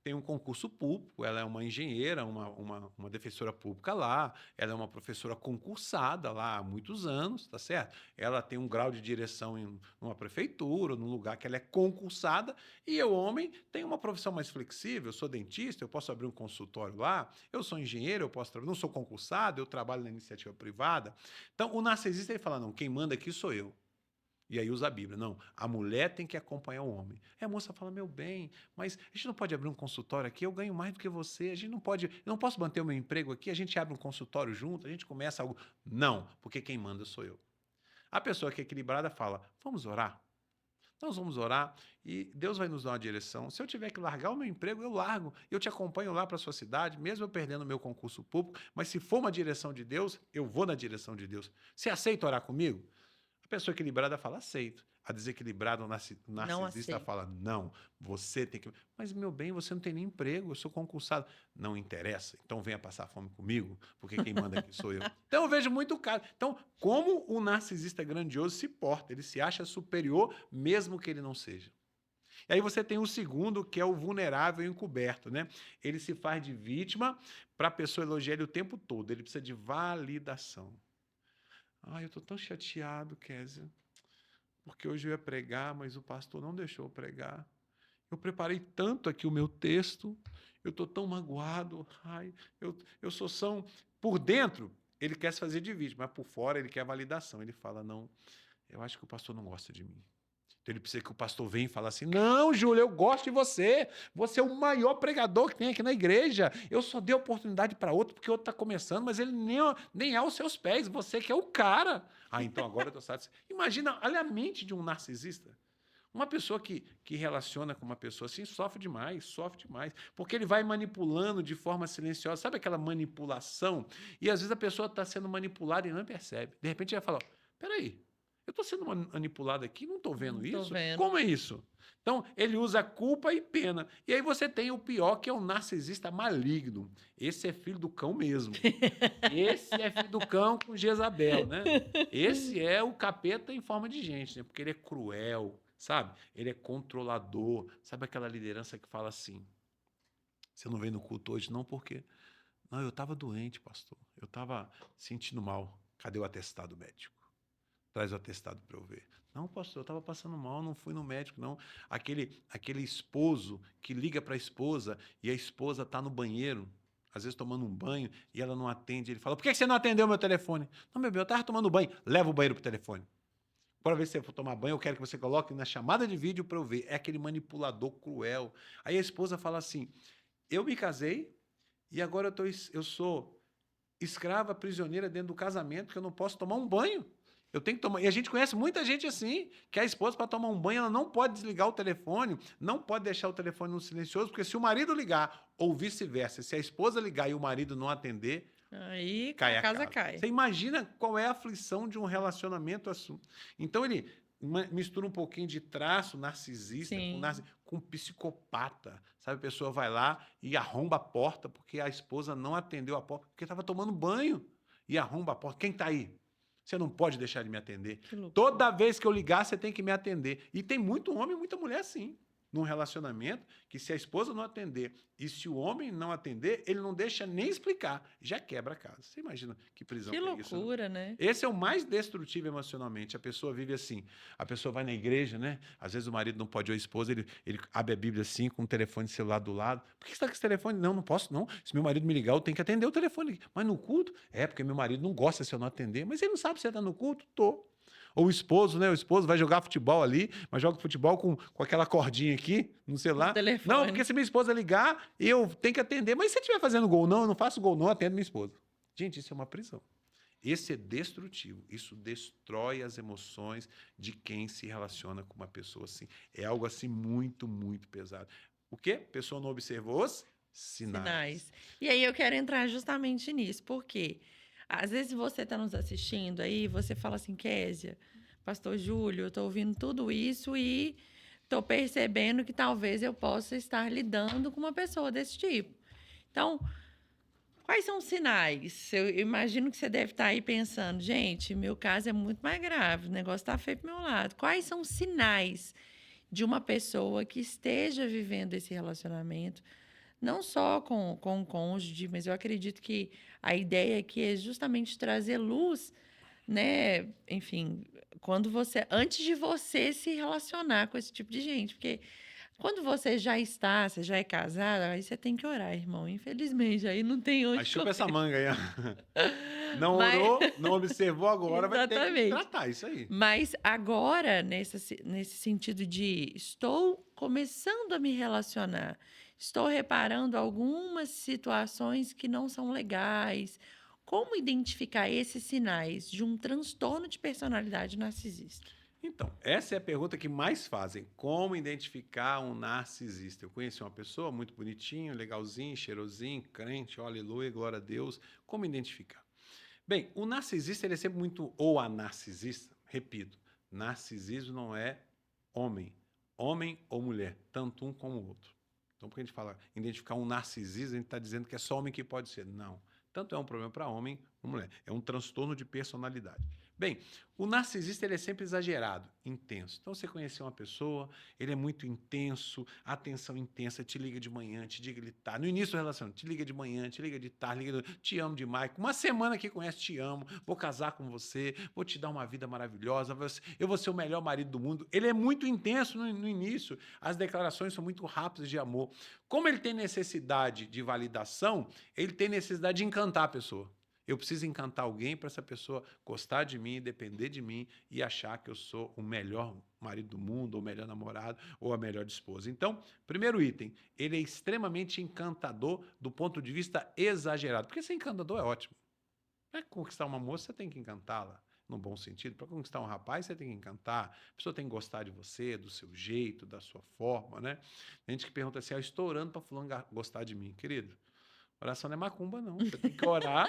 tem um concurso público, ela é uma engenheira, uma defensora pública lá, ela é uma professora concursada lá há muitos anos, tá certo? Ela tem um grau de direção em uma prefeitura, num lugar que ela é concursada, e eu, homem, tenho uma profissão mais flexível, eu sou dentista, eu posso abrir um consultório lá, eu sou engenheiro, eu posso trabalhar, não sou concursado, eu trabalho na iniciativa privada. Então, o narcisista, ele fala, não, quem manda aqui sou eu. E aí usa a Bíblia. Não, a mulher tem que acompanhar o homem. E a moça fala, meu bem, mas a gente não pode abrir um consultório aqui, eu ganho mais do que você, a gente não pode, eu não posso manter o meu emprego aqui, a gente abre um consultório junto, a gente começa algo. Não, porque quem manda sou eu. A pessoa que é equilibrada fala, vamos orar? Nós vamos orar e Deus vai nos dar uma direção. Se eu tiver que largar o meu emprego, eu largo. Eu te acompanho lá para a sua cidade, mesmo eu perdendo o meu concurso público, mas se for uma direção de Deus, eu vou na direção de Deus. Você aceita orar comigo? A pessoa equilibrada fala, aceito. A desequilibrada, o Não narcisista aceito. fala, não, você tem que... Mas, meu bem, você não tem nem emprego, eu sou concursado. Não interessa, então venha passar fome comigo, porque quem manda aqui sou eu. Então, eu vejo muito caso. Então, como o narcisista grandioso se porta, ele se acha superior, mesmo que ele não seja. E aí você tem o segundo, que é o vulnerável e encoberto, né? Ele se faz de vítima para a pessoa elogiar ele o tempo todo, ele precisa de validação. Ai, eu estou tão chateado, Kézia, porque hoje eu ia pregar, mas o pastor não deixou eu pregar. Eu preparei tanto aqui o meu texto, eu estou tão magoado. Ai, eu sou são... Por dentro, ele quer se fazer de vítima, mas por fora ele quer validação. Ele fala, não, eu acho que o pastor não gosta de mim. Então ele precisa que o pastor venha e fale assim: não, Júlio, eu gosto de você. Você é o maior pregador que tem aqui na igreja. Eu só dei oportunidade para outro porque outro está começando, mas ele nem é aos seus pés. Você que é o cara. Ah, então agora eu estou satisfeito. Imagina, olha a mente de um narcisista. Uma pessoa que relaciona com uma pessoa assim sofre demais, porque ele vai manipulando de forma silenciosa. Sabe aquela manipulação? E às vezes a pessoa está sendo manipulada e não percebe. De repente ela fala: peraí, eu estou sendo manipulado aqui, não estou vendo Não tô isso? vendo. Como é isso? Então, ele usa culpa e pena. E aí você tem o pior, que é o narcisista maligno. Esse é filho do cão mesmo. Esse é filho do cão com Jezabel, né? Esse é o capeta em forma de gente, né? Porque ele é cruel, sabe? Ele é controlador. Sabe aquela liderança que fala assim: você não veio no culto hoje, não? Por quê? Não, eu estava doente, pastor. Eu estava sentindo mal. Cadê o atestado médico? Traz o atestado para eu ver. Não, pastor, eu estava passando mal, não fui no médico, não. Aquele esposo que liga para a esposa e a esposa está no banheiro, às vezes tomando um banho, e ela não atende. Ele fala: por que você não atendeu meu telefone? Não, meu bem, eu estava tomando banho. Leva o banheiro para o telefone. Para ver se você for tomar banho, eu quero que você coloque na chamada de vídeo para eu ver. É aquele manipulador cruel. Aí a esposa fala assim: eu me casei e agora eu sou escrava, prisioneira dentro do casamento, que eu não posso tomar um banho. Eu tenho que tomar. E a gente conhece muita gente assim, que a esposa, para tomar um banho, ela não pode desligar o telefone, não pode deixar o telefone no silencioso, porque se o marido ligar, ou vice-versa, se a esposa ligar e o marido não atender, Aí cai a a casa casa. cai. Você imagina qual é a aflição de um relacionamento assim. Então ele mistura um pouquinho de traço narcisista Sim. com psicopata. Sabe, a pessoa vai lá e arromba a porta porque a esposa não atendeu a porta, porque estava tomando banho e arromba a porta. Quem está aí? Você não pode deixar de me atender. Que loucura. Toda vez que eu ligar, você tem que me atender. E tem muito homem e muita mulher assim. Num relacionamento, que se a esposa não atender e se o homem não atender, ele não deixa nem explicar, já quebra a casa. Você imagina que prisão Que que é isso, não? loucura, né? Esse é o mais destrutivo emocionalmente. A pessoa vive assim. A pessoa vai na igreja, né? Às vezes o marido não pode ir, a esposa, ele abre a Bíblia assim, com o telefone celular do lado. Por que você está com esse telefone? Não, não posso, não. Se meu marido me ligar, eu tenho que atender o telefone. Mas no culto? É, porque meu marido não gosta se eu não atender. Mas ele não sabe se você está no culto? Tô. Ou o esposo, né? O esposo vai jogar futebol ali, mas joga futebol com aquela cordinha aqui no celular. Não, porque Telefone. se minha esposa ligar, eu tenho que atender. Mas se você estiver fazendo gol, não, eu não faço gol, não, atendo minha esposa. Gente, isso é uma prisão. Esse é destrutivo. Isso destrói as emoções de quem se relaciona com uma pessoa assim. É algo assim muito, muito pesado. O quê? A pessoa não observou os sinais. E aí eu quero entrar justamente nisso, porque às vezes você está nos assistindo aí, você fala assim: Késia, Pastor Júlio, eu estou ouvindo tudo isso e estou percebendo que talvez eu possa estar lidando com uma pessoa desse tipo. Então, quais são os sinais? Eu imagino que você deve estar aí pensando: gente, meu caso é muito mais grave, o negócio está feio pro meu lado. Quais são os sinais de uma pessoa que esteja vivendo esse relacionamento? Não só com o cônjuge, mas eu acredito que a ideia aqui é justamente trazer luz, né? Enfim, antes de você se relacionar com esse tipo de gente, porque quando você já é casado, aí você tem que orar, irmão. Infelizmente, aí não tem Mas onde chupa essa correr. manga aí. Não Mas, orou, não observou agora, vai ter que exatamente. tratar isso aí. Mas agora, nesse sentido de estou começando a me relacionar, estou reparando algumas situações que não são legais. Como identificar esses sinais de um transtorno de personalidade narcisista? Então, essa é a pergunta que mais fazem. Como identificar um narcisista? Eu conheci uma pessoa muito bonitinho, legalzinho, cheirosinho, crente, oh, aleluia, glória a Deus. Como identificar? Bem, o narcisista ele é sempre muito, ou a narcisista, repito, narcisismo não é homem, homem ou mulher, tanto um como o outro. Então, porque a gente fala identificar um narcisista, a gente está dizendo que é só homem que pode ser. Não. Tanto é um problema para homem como mulher. É um transtorno de personalidade. Bem, o narcisista ele é sempre exagerado, intenso. Então, você conheceu uma pessoa, ele é muito intenso, atenção intensa, te liga de manhã, te diga ele tá. No início da relação, te liga de manhã, te liga de tarde, te amo demais. Uma semana que conhece, te amo, vou casar com você, vou te dar uma vida maravilhosa, eu vou ser o melhor marido do mundo. Ele é muito intenso no início, as declarações são muito rápidas de amor. Como ele tem necessidade de validação, ele tem necessidade de encantar a pessoa. Eu preciso encantar alguém para essa pessoa gostar de mim, depender de mim e achar que eu sou o melhor marido do mundo, ou o melhor namorado, ou a melhor esposa. Então, primeiro item, ele é extremamente encantador do ponto de vista exagerado. Porque ser encantador é ótimo. Para conquistar uma moça, você tem que encantá-la, no bom sentido. Para conquistar um rapaz, você tem que encantar. A pessoa tem que gostar de você, do seu jeito, da sua forma, né? Tem gente que pergunta assim, estou orando para fulano gostar de mim. Querido, oração não é macumba, não. Você tem que orar,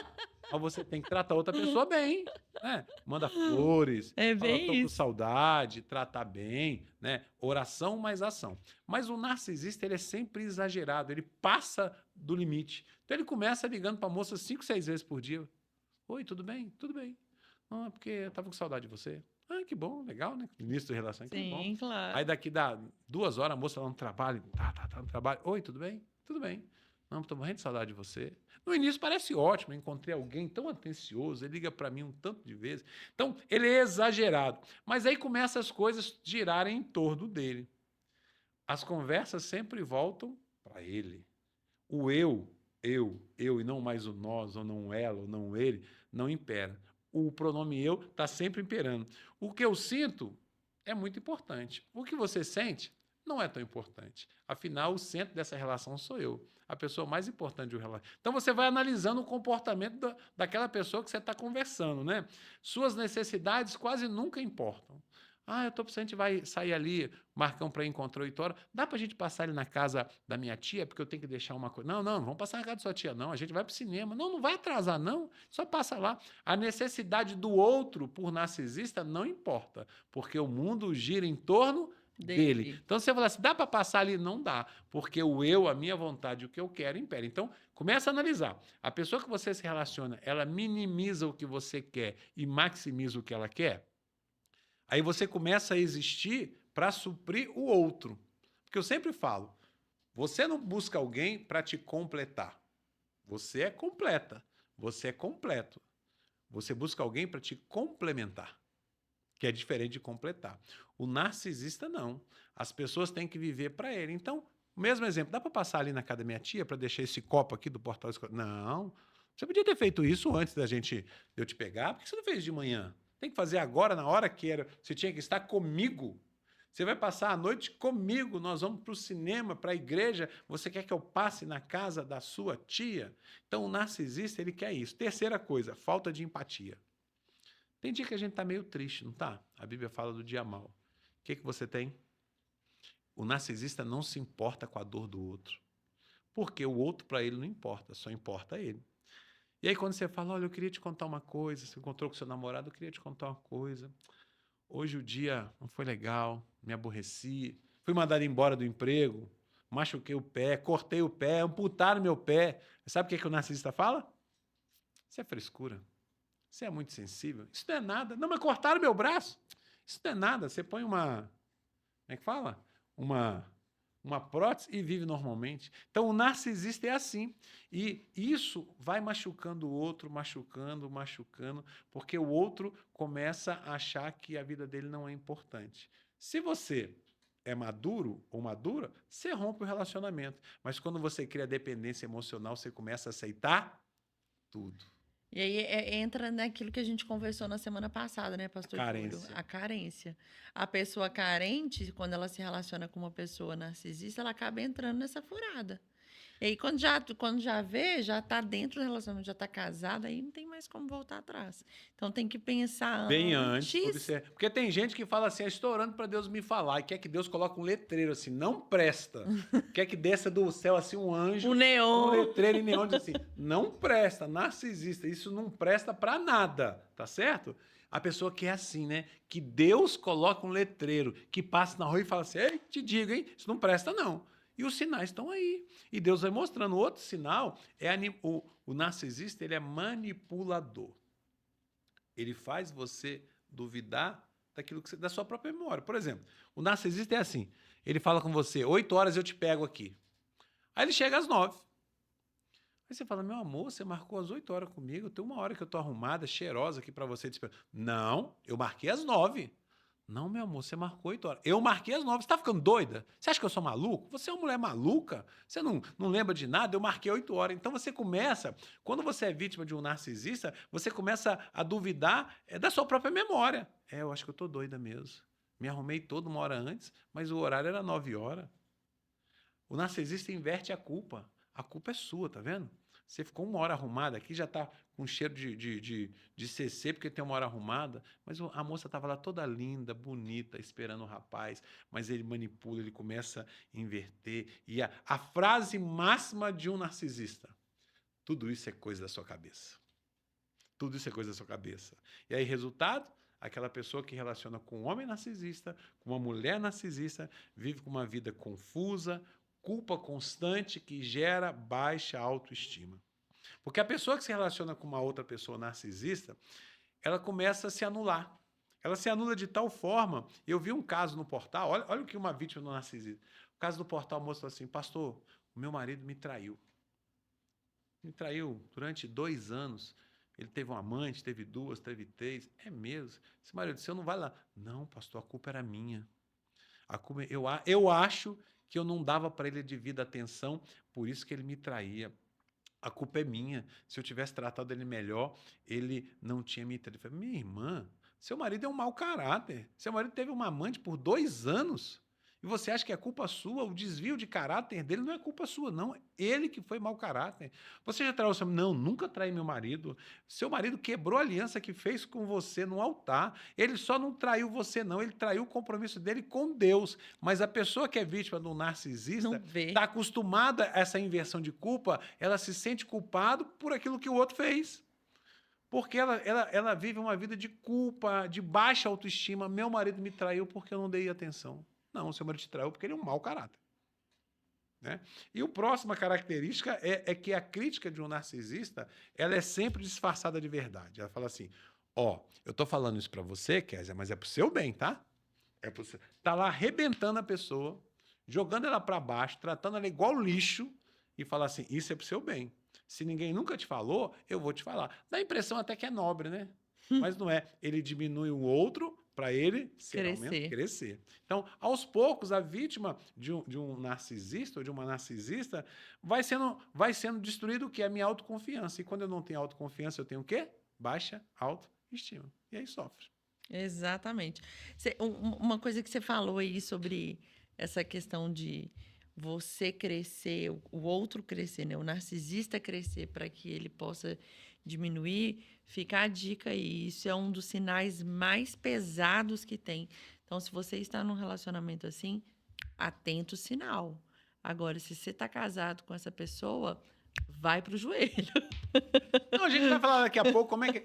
mas você tem que tratar outra pessoa bem, né? Manda flores, É fala, tô bem com isso. saudade, tratar bem, né? Oração mais ação. Mas o narcisista, ele é sempre exagerado, ele passa do limite. Então ele começa ligando para a moça 5, 6 vezes por dia. Oi, tudo bem? Tudo bem. Não, é porque eu tava com saudade de você. Ah, que bom, legal, né? Início da relação, que bom. Sim, claro. Aí daqui dá 2 horas, a moça lá no trabalho, tá no trabalho. Oi, tudo bem? Tudo bem. Não, tô morrendo de saudade de você. No início parece ótimo, eu encontrei alguém tão atencioso, ele liga para mim um tanto de vezes. Então, ele é exagerado. Mas aí começam as coisas girarem em torno dele. As conversas sempre voltam para ele. O eu, e não mais o nós, ou não ela, ou não ele, não impera. O pronome eu está sempre imperando. O que eu sinto é muito importante. O que você sente não é tão importante. Afinal, o centro dessa relação sou eu, a pessoa mais importante do relacionamento. Então, você vai analisando o comportamento daquela pessoa que você está conversando, né? Suas necessidades quase nunca importam. Ah, eu tô precisando, a gente vai sair ali, Marcão para encontrar 8 horas. Dá para a gente passar ali na casa da minha tia, porque eu tenho que deixar uma coisa. Não, não vamos passar na casa da sua tia, não. A gente vai para o cinema. Não, não vai atrasar, não. Só passa lá. A necessidade do outro, por narcisista, não importa, porque o mundo gira em torno dele. Então, você fala assim, dá para passar ali? Não dá, porque o eu, a minha vontade, o que eu quero, impera. Então, começa a analisar. A pessoa que você se relaciona, ela minimiza o que você quer e maximiza o que ela quer? Aí você começa a existir para suprir o outro. Porque eu sempre falo, você não busca alguém para te completar. Você é completa. Você é completo. Você busca alguém para te complementar, que é diferente de completar. O narcisista não. As pessoas têm que viver para ele. Então, o mesmo exemplo, dá para passar ali na casa da minha tia para deixar esse copo aqui do portal? Não. Você podia ter feito isso antes de eu te pegar. Por que você não fez de manhã? Tem que fazer agora, na hora que era. Você tinha que estar comigo. Você vai passar a noite comigo. Nós vamos para o cinema, para a igreja. Você quer que eu passe na casa da sua tia? Então, o narcisista, ele quer isso. Terceira coisa, falta de empatia. Tem dia que a gente está meio triste, não tá? A Bíblia fala do dia mau. O que você tem? O narcisista não se importa com a dor do outro. Porque o outro, para ele, não importa. Só importa ele. E aí, quando você fala, olha, eu queria te contar uma coisa, você encontrou com seu namorado, eu queria te contar uma coisa. Hoje o dia não foi legal, me aborreci, fui mandado embora do emprego, machuquei o pé, cortei o pé, amputaram meu pé. Sabe o que o narcisista fala? Isso é frescura. Você é muito sensível. Isso não é nada. Não, mas cortaram meu braço. Isso não é nada. Você põe uma... Como é que fala? Uma prótese e vive normalmente. Então, o narcisista é assim. E isso vai machucando o outro, machucando, porque o outro começa a achar que a vida dele não é importante. Se você é maduro ou madura, você rompe o relacionamento. Mas quando você cria dependência emocional, você começa a aceitar tudo. E aí entra naquilo que a gente conversou na semana passada, né, pastor Júlio? Carência. A carência. A pessoa carente, quando ela se relaciona com uma pessoa narcisista, ela acaba entrando nessa furada. E aí, quando já vê, já tá dentro do relacionamento, já tá casado, aí não tem mais como voltar atrás. Então tem que pensar Bem antes, antes. porque tem gente que fala assim, estou orando para Deus me falar, e quer que Deus coloque um letreiro assim, não presta. Quer que desça do céu assim um anjo, O neon. um letreiro em neon diz assim, não presta, narcisista, isso não presta para nada, tá certo? A pessoa que é assim, né? Que Deus coloca um letreiro, que passa na rua e fala assim, ei, te digo, hein, isso não presta não. E os sinais estão aí. E Deus vai mostrando. Outro sinal é o narcisista, ele é manipulador. Ele faz você duvidar daquilo que da sua própria memória. Por exemplo, o narcisista é assim. Ele fala com você, 8 horas eu te pego aqui. Aí ele chega às 9. Aí você fala, meu amor, você marcou às 8 horas comigo, tem 1 hora que eu tô arrumada, cheirosa aqui para você. Não, eu marquei às 9. Não, meu amor, você marcou 8 horas. Eu marquei às 9. Você tá ficando doida? Você acha que eu sou maluco? Você é uma mulher maluca? Você não lembra de nada? Eu marquei 8 horas. Então você começa, quando você é vítima de um narcisista, você começa a duvidar da sua própria memória. Eu acho que eu tô doida mesmo. Me arrumei toda 1 hora antes, mas o horário era 9 horas. O narcisista inverte a culpa. A culpa é sua, tá vendo? Você ficou 1 hora arrumada aqui, já está com cheiro de CC, porque tem 1 hora arrumada, mas a moça estava lá toda linda, bonita, esperando o rapaz, mas ele manipula, ele começa a inverter. E a frase máxima de um narcisista: tudo isso é coisa da sua cabeça. Tudo isso é coisa da sua cabeça. E aí, resultado? Aquela pessoa que relaciona com um homem narcisista, com uma mulher narcisista, vive com uma vida confusa, culpa constante que gera baixa autoestima. Porque a pessoa que se relaciona com uma outra pessoa narcisista, ela começa a se anular. Ela se anula de tal forma. Eu vi um caso no portal, olha o que uma vítima do narcisismo. O caso do portal, o moço falou assim: pastor, o meu marido me traiu. Me traiu durante 2 anos. Ele teve um amante, teve 2, teve 3. É mesmo? Esse marido seu não vai lá. Não, pastor, a culpa era minha. A culpa, eu acho que eu não dava para ele a devida atenção, por isso que ele me traía. A culpa é minha. Se eu tivesse tratado ele melhor, ele não tinha me traído. Eu falei: minha irmã, seu marido é um mau caráter. Seu marido teve uma amante por 2 anos. E você acha que é culpa sua? O desvio de caráter dele não é culpa sua, não. É ele que foi mau caráter. Você já traiu seu marido? Não, nunca traí meu marido. Seu marido quebrou a aliança que fez com você no altar. Ele só não traiu você, não. Ele traiu o compromisso dele com Deus. Mas a pessoa que é vítima de um narcisista Não vê. está acostumada a essa inversão de culpa, ela se sente culpado por aquilo que o outro fez. Porque ela vive uma vida de culpa, de baixa autoestima. Meu marido me traiu porque eu não dei atenção. Não, o seu marido te traiu porque ele é um mau caráter. Né? E a próxima característica é que a crítica de um narcisista, ela é sempre disfarçada de verdade. Ela fala assim: ó, eu tô falando isso para você, Kézia, mas é pro seu bem, tá? É pro seu... Tá lá arrebentando a pessoa, jogando ela para baixo, tratando ela igual lixo e fala assim: isso é pro seu bem. Se ninguém nunca te falou, eu vou te falar. Dá a impressão até que é nobre, né? Mas não é. Ele diminui o outro para ele crescer. Então, aos poucos, a vítima de um narcisista ou de uma narcisista vai sendo destruído o que? A minha autoconfiança. E quando eu não tenho autoconfiança, eu tenho o quê? Baixa autoestima. E aí sofre. Exatamente. Uma coisa que você falou aí sobre essa questão de você crescer, o outro crescer, né? O narcisista crescer para que ele possa diminuir, fica a dica aí. Isso é um dos sinais mais pesados que tem. Então, se você está num relacionamento assim, atenta o sinal. Agora, se você está casado com essa pessoa, vai pro joelho. Não, a gente vai falar daqui a pouco como é que...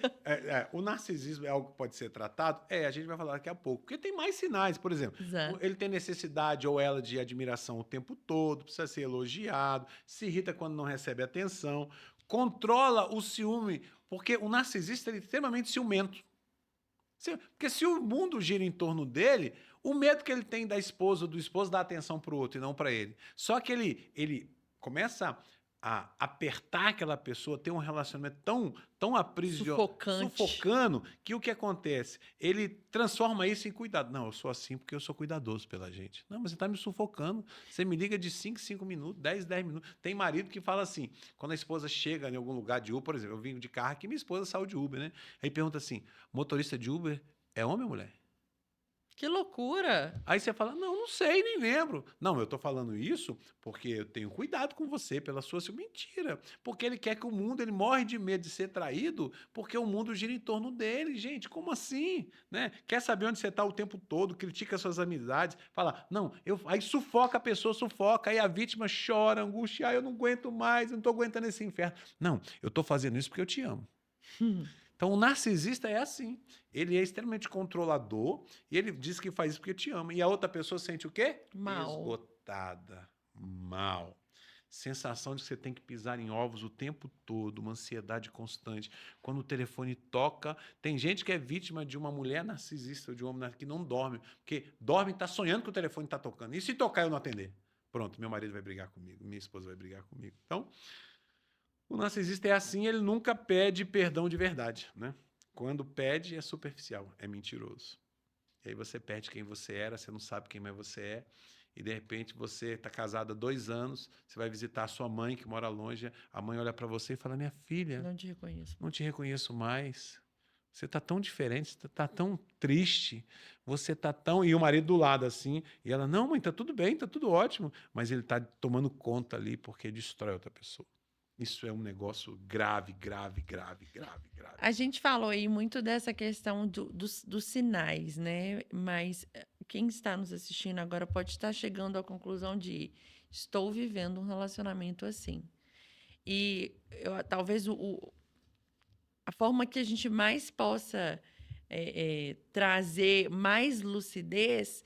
o narcisismo é algo que pode ser tratado? A gente vai falar daqui a pouco. Porque tem mais sinais, por exemplo. Exato. Ele tem necessidade ou ela de admiração o tempo todo, precisa ser elogiado, se irrita quando não recebe atenção, controla o ciúme, porque o narcisista ele é extremamente ciumento. Porque se o mundo gira em torno dele, o medo que ele tem da esposa ou do esposo dá atenção para o outro e não para ele. Só que ele começa a apertar aquela pessoa, ter um relacionamento tão sufocando, que o que acontece? Ele transforma isso em cuidado. Não, eu sou assim porque eu sou cuidadoso pela gente. Não, mas você está me sufocando. Você me liga de 5 minutos, 10 minutos. Tem marido que fala assim, quando a esposa chega em algum lugar de Uber, por exemplo, eu vim de carro aqui, minha esposa saiu de Uber, né? Aí pergunta assim, motorista de Uber é homem ou mulher? Que loucura! Aí você fala, não sei, nem lembro. Não, eu tô falando isso porque eu tenho cuidado com você pela sua mentira. Porque ele quer que o mundo, ele morre de medo de ser traído, porque o mundo gira em torno dele. Gente, como assim? Né? Quer saber onde você está o tempo todo, critica suas amizades, fala, não, aí sufoca a pessoa, sufoca, aí a vítima chora, angústia, eu não aguento mais, eu não tô aguentando esse inferno. Não, eu tô fazendo isso porque eu te amo. Então, o narcisista é assim. Ele é extremamente controlador e ele diz que faz isso porque te ama. E a outra pessoa sente o quê? Mal. Esgotada. Mal. Sensação de que você tem que pisar em ovos o tempo todo, uma ansiedade constante. Quando o telefone toca, tem gente que é vítima de uma mulher narcisista ou de um homem que não dorme. Porque dorme e está sonhando que o telefone está tocando. E se tocar eu não atender? Pronto, meu marido vai brigar comigo, minha esposa vai brigar comigo. Então, o narcisista é assim, ele nunca pede perdão de verdade, né? Quando pede, é superficial, é mentiroso. E aí você perde quem você era, você não sabe quem mais você é, e de repente você está casado há 2 anos, você vai visitar a sua mãe, que mora longe, a mãe olha para você e fala, minha filha, Não te reconheço. não te reconheço mais. Você tá tão diferente, você tá tão triste, você tá tão... E o marido do lado, assim, e ela, não, mãe, tá tudo bem, tá tudo ótimo. Mas ele tá tomando conta ali porque destrói outra pessoa. Isso é um negócio grave, grave, grave, grave, grave. A gente falou aí muito dessa questão dos sinais, né? Mas quem está nos assistindo agora pode estar chegando à conclusão de estou vivendo um relacionamento assim. E talvez a forma que a gente mais possa trazer mais lucidez,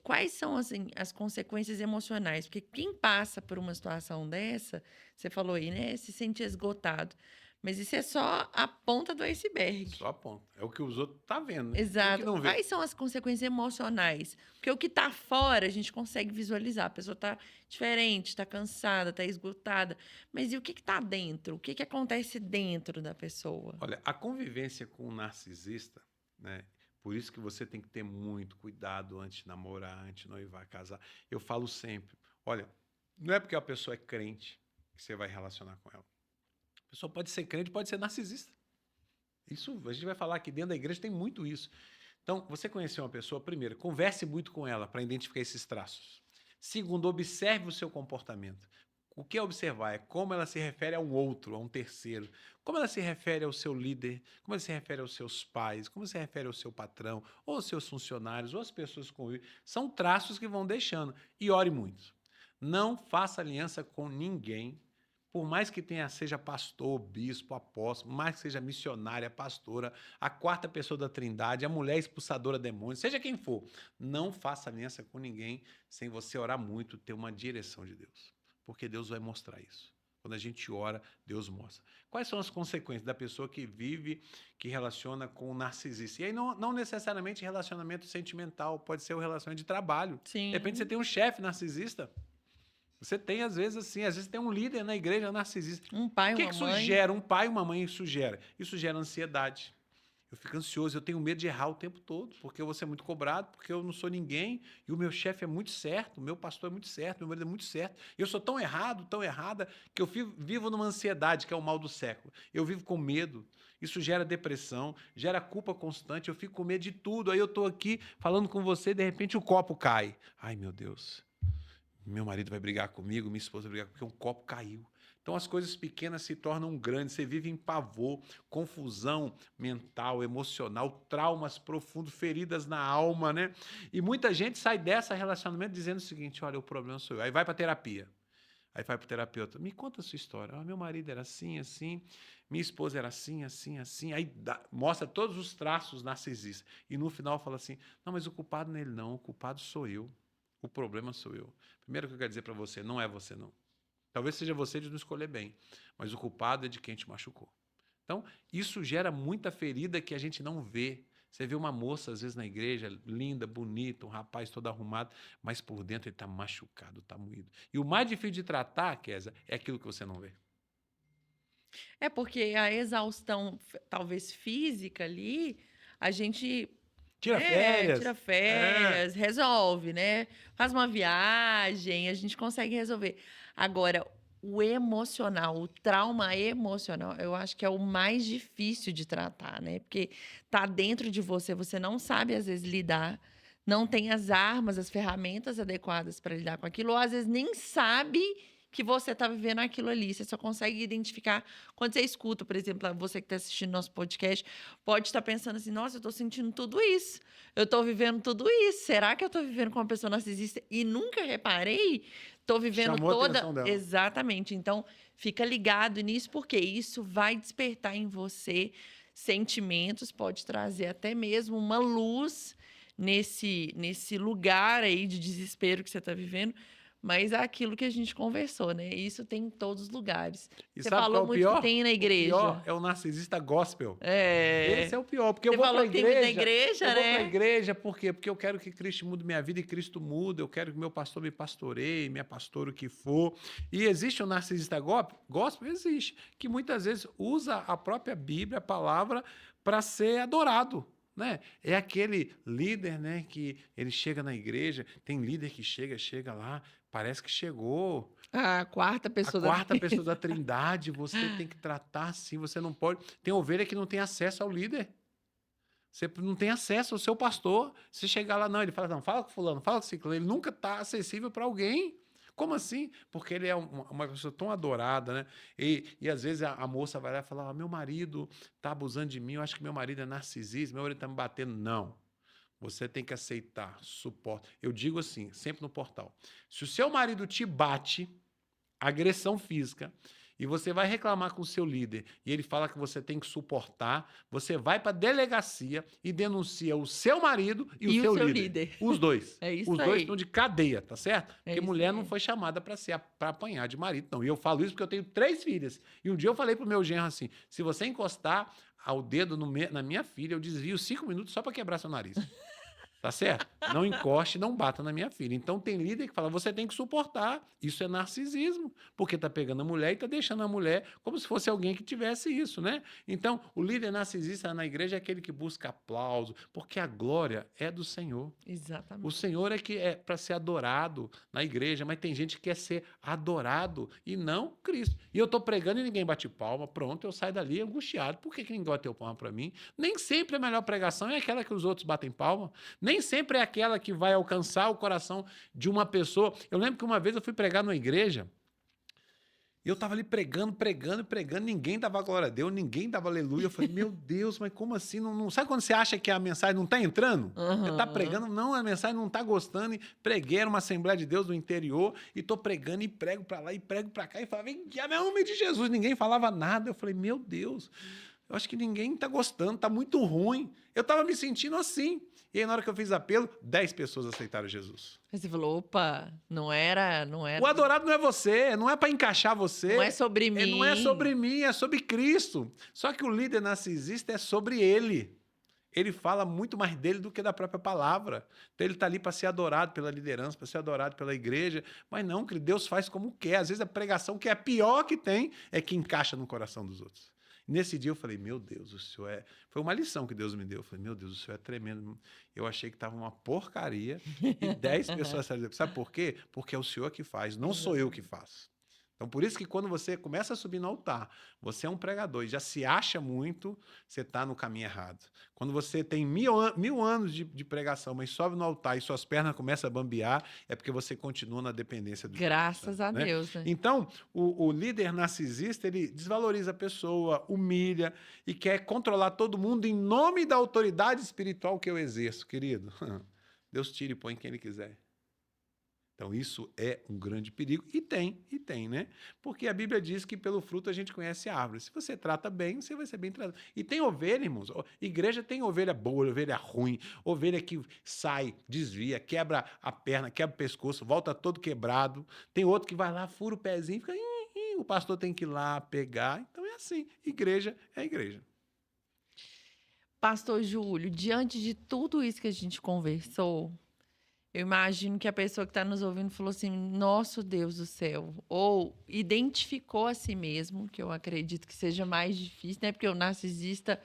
quais são assim, as consequências emocionais? Porque quem passa por uma situação dessa, você falou aí, né, se sente esgotado. Mas isso é só a ponta do iceberg. Só a ponta. É o que os outros tá vendo, né? Quem que Exato. não vê? Quais são as consequências emocionais? Porque o que está fora a gente consegue visualizar. A pessoa está diferente, está cansada, está esgotada. Mas e o que está dentro? O que acontece dentro da pessoa? Olha, a convivência com um narcisista, né? Por isso que você tem que ter muito cuidado antes de namorar, antes de noivar, casar. Eu falo sempre, olha, não é porque a pessoa é crente que você vai relacionar com ela. A pessoa pode ser crente, pode ser narcisista. Isso, a gente vai falar que dentro da igreja tem muito isso. Então, você conhecer uma pessoa, primeiro, converse muito com ela para identificar esses traços. Segundo, observe o seu comportamento. O que é observar? É como ela se refere a um outro, a um terceiro. Como ela se refere ao seu líder, como ela se refere aos seus pais, como se refere ao seu patrão, ou aos seus funcionários, ou às pessoas que convivem. São traços que vão deixando. E ore muito. Não faça aliança com ninguém, por mais que seja pastor, bispo, apóstolo, mais que seja missionária, pastora, a quarta pessoa da Trindade, a mulher expulsadora de demônios, seja quem for, não faça aliança com ninguém sem você orar muito, ter uma direção de Deus. Porque Deus vai mostrar isso. Quando a gente ora, Deus mostra. Quais são as consequências da pessoa que vive, que relaciona com o narcisista? E aí não necessariamente relacionamento sentimental, pode ser o relacionamento de trabalho. De repente você Sim. tem um chefe narcisista. Você tem, às vezes, assim, às vezes tem um líder na igreja narcisista. Um O pai, que uma que isso mãe. gera? Um pai e uma mãe isso gera? Isso gera ansiedade. Eu fico ansioso, eu tenho medo de errar o tempo todo, porque eu vou ser muito cobrado, porque eu não sou ninguém, e o meu chefe é muito certo, o meu pastor é muito certo, meu marido é muito certo. Eu sou tão errado, tão errada, que eu vivo numa ansiedade, que é o mal do século. Eu vivo com medo. Isso gera depressão, gera culpa constante, eu fico com medo de tudo. Aí eu estou aqui falando com você, e de repente o copo cai. Ai, meu Deus. Meu marido vai brigar comigo, minha esposa vai brigar comigo, porque um copo caiu. Então as coisas pequenas se tornam grandes, você vive em pavor, confusão mental, emocional, traumas profundos, feridas na alma, né? E muita gente sai desse relacionamento dizendo o seguinte, olha, o problema sou eu. Aí vai para terapia. Aí vai para o terapeuta, me conta a sua história. Ah, meu marido era assim, assim, minha esposa era assim, assim, assim. Aí mostra todos os traços narcisistas. E no final fala assim, não, mas o culpado não é ele não, o culpado sou eu. O problema sou eu. Primeiro que eu quero dizer para você, não é você não. Talvez seja você de não escolher bem, mas o culpado é de quem te machucou. Então, isso gera muita ferida que a gente não vê. Você vê uma moça, às vezes, na igreja, linda, bonita, um rapaz todo arrumado, mas por dentro ele está machucado, está moído. E o mais difícil de tratar, Kézia, é aquilo que você não vê. É porque a exaustão, talvez física ali, a gente Tira férias. tira férias, resolve, né? Faz uma viagem, a gente consegue resolver. Agora, o emocional, o trauma emocional, eu acho que é o mais difícil de tratar, né? Porque tá dentro de você, você não sabe às vezes lidar, não tem as armas, as ferramentas adequadas para lidar com aquilo, ou às vezes nem sabe que você está vivendo aquilo ali. Você só consegue identificar quando você escuta, por exemplo, você que está assistindo nosso podcast, pode estar pensando assim: nossa, eu estou sentindo tudo isso, eu estou vivendo tudo isso. Será que eu estou vivendo com uma pessoa narcisista e nunca reparei? Estou vivendo Chamou a toda. atenção dela. Exatamente. Então, fica ligado nisso, porque isso vai despertar em você sentimentos, pode trazer até mesmo uma luz nesse lugar aí de desespero que você está vivendo. Mas é aquilo que a gente conversou, né? Isso tem em todos os lugares. E Você sabe qual é falou o muito que pior? tem na O pior igreja. é o narcisista gospel. É. Esse é o pior, porque eu Você vou para falou a que tem muito na igreja. igreja, Eu vou para a né? igreja por quê? Porque eu quero que Cristo mude minha vida e Cristo muda. Eu quero que meu pastor me pastoreie, minha pastora, o que for. E existe um narcisista gospel? Existe. Que muitas vezes usa a própria Bíblia, a palavra, para ser adorado. Né? É aquele líder, né, que ele chega na igreja, tem líder que chega lá, parece que chegou A quarta a pessoa da quarta pessoa da Trindade, você tem que tratar assim, você não pode. Tem ovelha que não tem acesso ao líder. Você não tem acesso ao seu pastor. Você chegar lá, não, ele fala, não, fala com fulano, fala com ciclano. Ele nunca está acessível para alguém. Como assim? Porque ele é uma pessoa tão adorada, né? E às vezes a moça vai lá e fala, meu marido está abusando de mim, eu acho que meu marido é narcisista, meu marido está me batendo. Não. Você tem que aceitar, suporte. Eu digo assim, sempre no portal. Se o seu marido te bate, agressão física, e você vai reclamar com o seu líder, e ele fala que você tem que suportar, você vai para a delegacia e denuncia o seu marido e o seu líder. Os dois. É isso Os aí. dois estão de cadeia, tá certo? É Porque isso mulher aí. não foi chamada para apanhar de marido, não. E eu falo isso porque eu tenho 3 filhas. E um dia eu falei pro meu genro assim, se você encostar o dedo na minha filha, eu desvio 5 minutos só para quebrar seu nariz. Tá certo? Não encoste, não bata na minha filha. Então tem líder que fala, você tem que suportar. Isso é narcisismo, porque tá pegando a mulher e tá deixando a mulher como se fosse alguém que tivesse isso, né? Então, o líder narcisista na igreja é aquele que busca aplauso, porque a glória é do Senhor. Exatamente. O Senhor é que é para ser adorado na igreja, mas tem gente que quer ser adorado e não Cristo. E eu estou pregando e ninguém bate palma, pronto, eu saio dali angustiado. Por que ninguém bateu palma para mim? Nem sempre a melhor pregação é aquela que os outros batem palma. Nem sempre é aquela que vai alcançar o coração de uma pessoa. Eu lembro que uma vez eu fui pregar numa igreja e eu estava ali pregando, ninguém dava glória a Deus, ninguém dava aleluia. Eu falei, meu Deus, mas como assim? Não, sabe quando você acha que a mensagem não está entrando? Você está pregando, não, a mensagem não está gostando. E preguei, era uma Assembleia de Deus do interior, e estou pregando e prego para lá e prego para cá. E falava, vem cá, meu nome de Jesus. Ninguém falava nada. Eu falei, meu Deus, eu acho que ninguém está gostando, está muito ruim. Eu estava me sentindo assim. E aí, na hora que eu fiz apelo, 10 pessoas aceitaram Jesus. Aí você falou, opa, não era. O adorado não é você, não é para encaixar você. Não é sobre mim. Não é sobre mim, é sobre Cristo. Só que o líder narcisista é sobre ele. Ele fala muito mais dele do que da própria palavra. Então ele está ali para ser adorado pela liderança, para ser adorado pela igreja. Mas não, que Deus faz como quer. Às vezes a pregação que é a pior que tem é que encaixa no coração dos outros. Nesse dia eu falei, meu Deus, o Senhor é... Foi uma lição que Deus me deu. Eu falei, meu Deus, o Senhor é tremendo. Eu achei que estava uma porcaria e 10 pessoas saíram. Sabe por quê? Porque é o Senhor que faz, não sou eu que faço. Então, por isso que quando você começa a subir no altar, você é um pregador e já se acha muito, você está no caminho errado. Quando você tem mil anos de pregação, mas sobe no altar e suas pernas começam a bambear, é porque você continua na dependência do Graças a Deus, né? Então, o líder narcisista, ele desvaloriza a pessoa, humilha e quer controlar todo mundo em nome da autoridade espiritual que eu exerço, querido. Deus tira e põe quem ele quiser. Então, isso é um grande perigo. E tem, né? Porque a Bíblia diz que pelo fruto a gente conhece a árvore. Se você trata bem, você vai ser bem tratado. E tem ovelha, irmãos. Igreja tem ovelha boa, ovelha ruim, ovelha que sai, desvia, quebra a perna, quebra o pescoço, volta todo quebrado. Tem outro que vai lá, fura o pezinho, fica... O pastor tem que ir lá pegar. Então, é assim. Igreja é igreja. Pastor Júlio, diante de tudo isso que a gente conversou... Eu imagino que a pessoa que está nos ouvindo falou assim, nosso Deus do céu, ou identificou a si mesmo, que eu acredito que seja mais difícil, né? Porque o narcisista,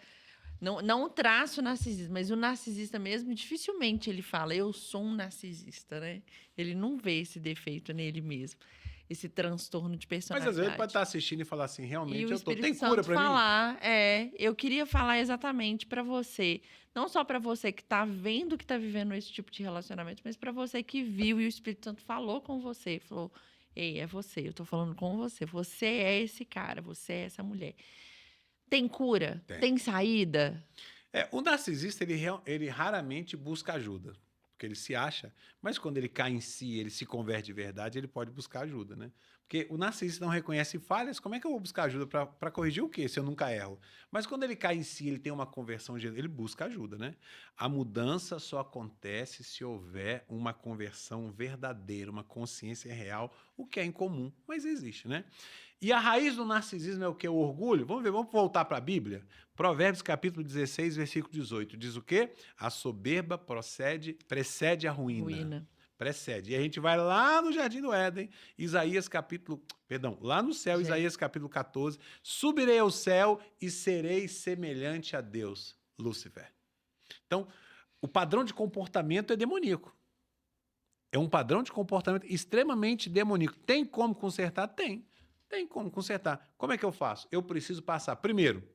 não traça o narcisismo, mas o narcisista mesmo, dificilmente ele fala, eu sou um narcisista, né? Ele não vê esse defeito nele mesmo, esse transtorno de personalidade. Mas às vezes ele pode estar assistindo e falar assim, realmente eu tô, tem Santo cura para mim? Eu queria falar exatamente para você, não só para você que está vendo que está vivendo esse tipo de relacionamento, mas para você que viu e o Espírito Santo falou com você, falou, ei, é você, eu estou falando com você é esse cara, você é essa mulher. Tem cura? Tem saída? O narcisista, ele raramente busca ajuda, porque ele se acha, mas quando ele cai em si, ele se converte de verdade, ele pode buscar ajuda, né? Porque o narcisista não reconhece falhas, como é que eu vou buscar ajuda para corrigir o quê, se eu nunca erro? Mas quando ele cai em si, ele tem uma conversão, ele busca ajuda, né? A mudança só acontece se houver uma conversão verdadeira, uma consciência real, o que é incomum, mas existe, né? E a raiz do narcisismo é o quê? O orgulho? Vamos voltar para a Bíblia? Provérbios capítulo 16, versículo 18. Diz o quê? A soberba precede a ruína. Precede. E a gente vai lá no Jardim do Éden, lá no céu, Isaías capítulo 14. Subirei ao céu e serei semelhante a Deus, Lúcifer. Então, o padrão de comportamento é demoníaco. É um padrão de comportamento extremamente demoníaco. Tem como consertar? Tem como consertar. Como é que eu faço? Eu preciso passar, primeiro,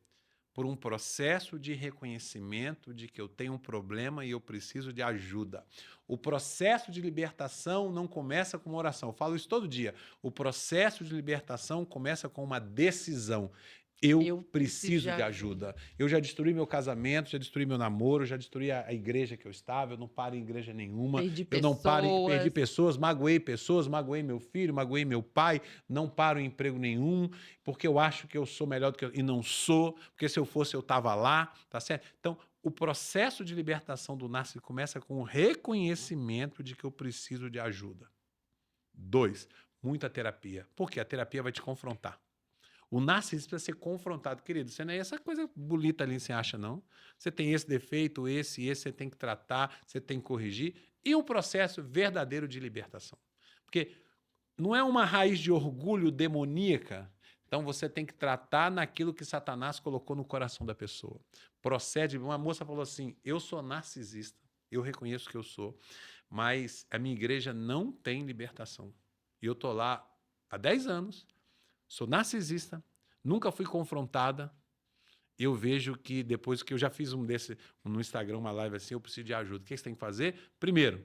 por um processo de reconhecimento de que eu tenho um problema e eu preciso de ajuda. O processo de libertação não começa com uma oração. Eu falo isso todo dia. O processo de libertação começa com uma decisão. Eu preciso de ajuda. Eu já destruí meu casamento, já destruí meu namoro, já destruí a igreja que eu estava, eu não paro em igreja nenhuma. Perdi pessoas, magoei meu filho, magoei meu pai, não paro em emprego nenhum, porque eu acho que eu sou melhor do que eu... E não sou, porque se eu fosse eu estava lá, tá certo? Então, o processo de libertação do narcisismo começa com o reconhecimento de que eu preciso de ajuda. 2, muita terapia. Porque a terapia vai te confrontar. O narcisismo precisa ser confrontado, querido. Você não é essa coisa bonita ali, você acha, não? Você tem esse defeito, esse você tem que tratar, você tem que corrigir. E um processo verdadeiro de libertação. Porque não é uma raiz de orgulho demoníaca. Então você tem que tratar naquilo que Satanás colocou no coração da pessoa. Procede. Uma moça falou assim: eu sou narcisista, eu reconheço que eu sou, mas a minha igreja não tem libertação. E eu estou lá há 10 anos. Sou narcisista, nunca fui confrontada. Eu vejo que depois que eu já fiz no Instagram, uma live assim, eu preciso de ajuda. O que você tem que fazer? Primeiro,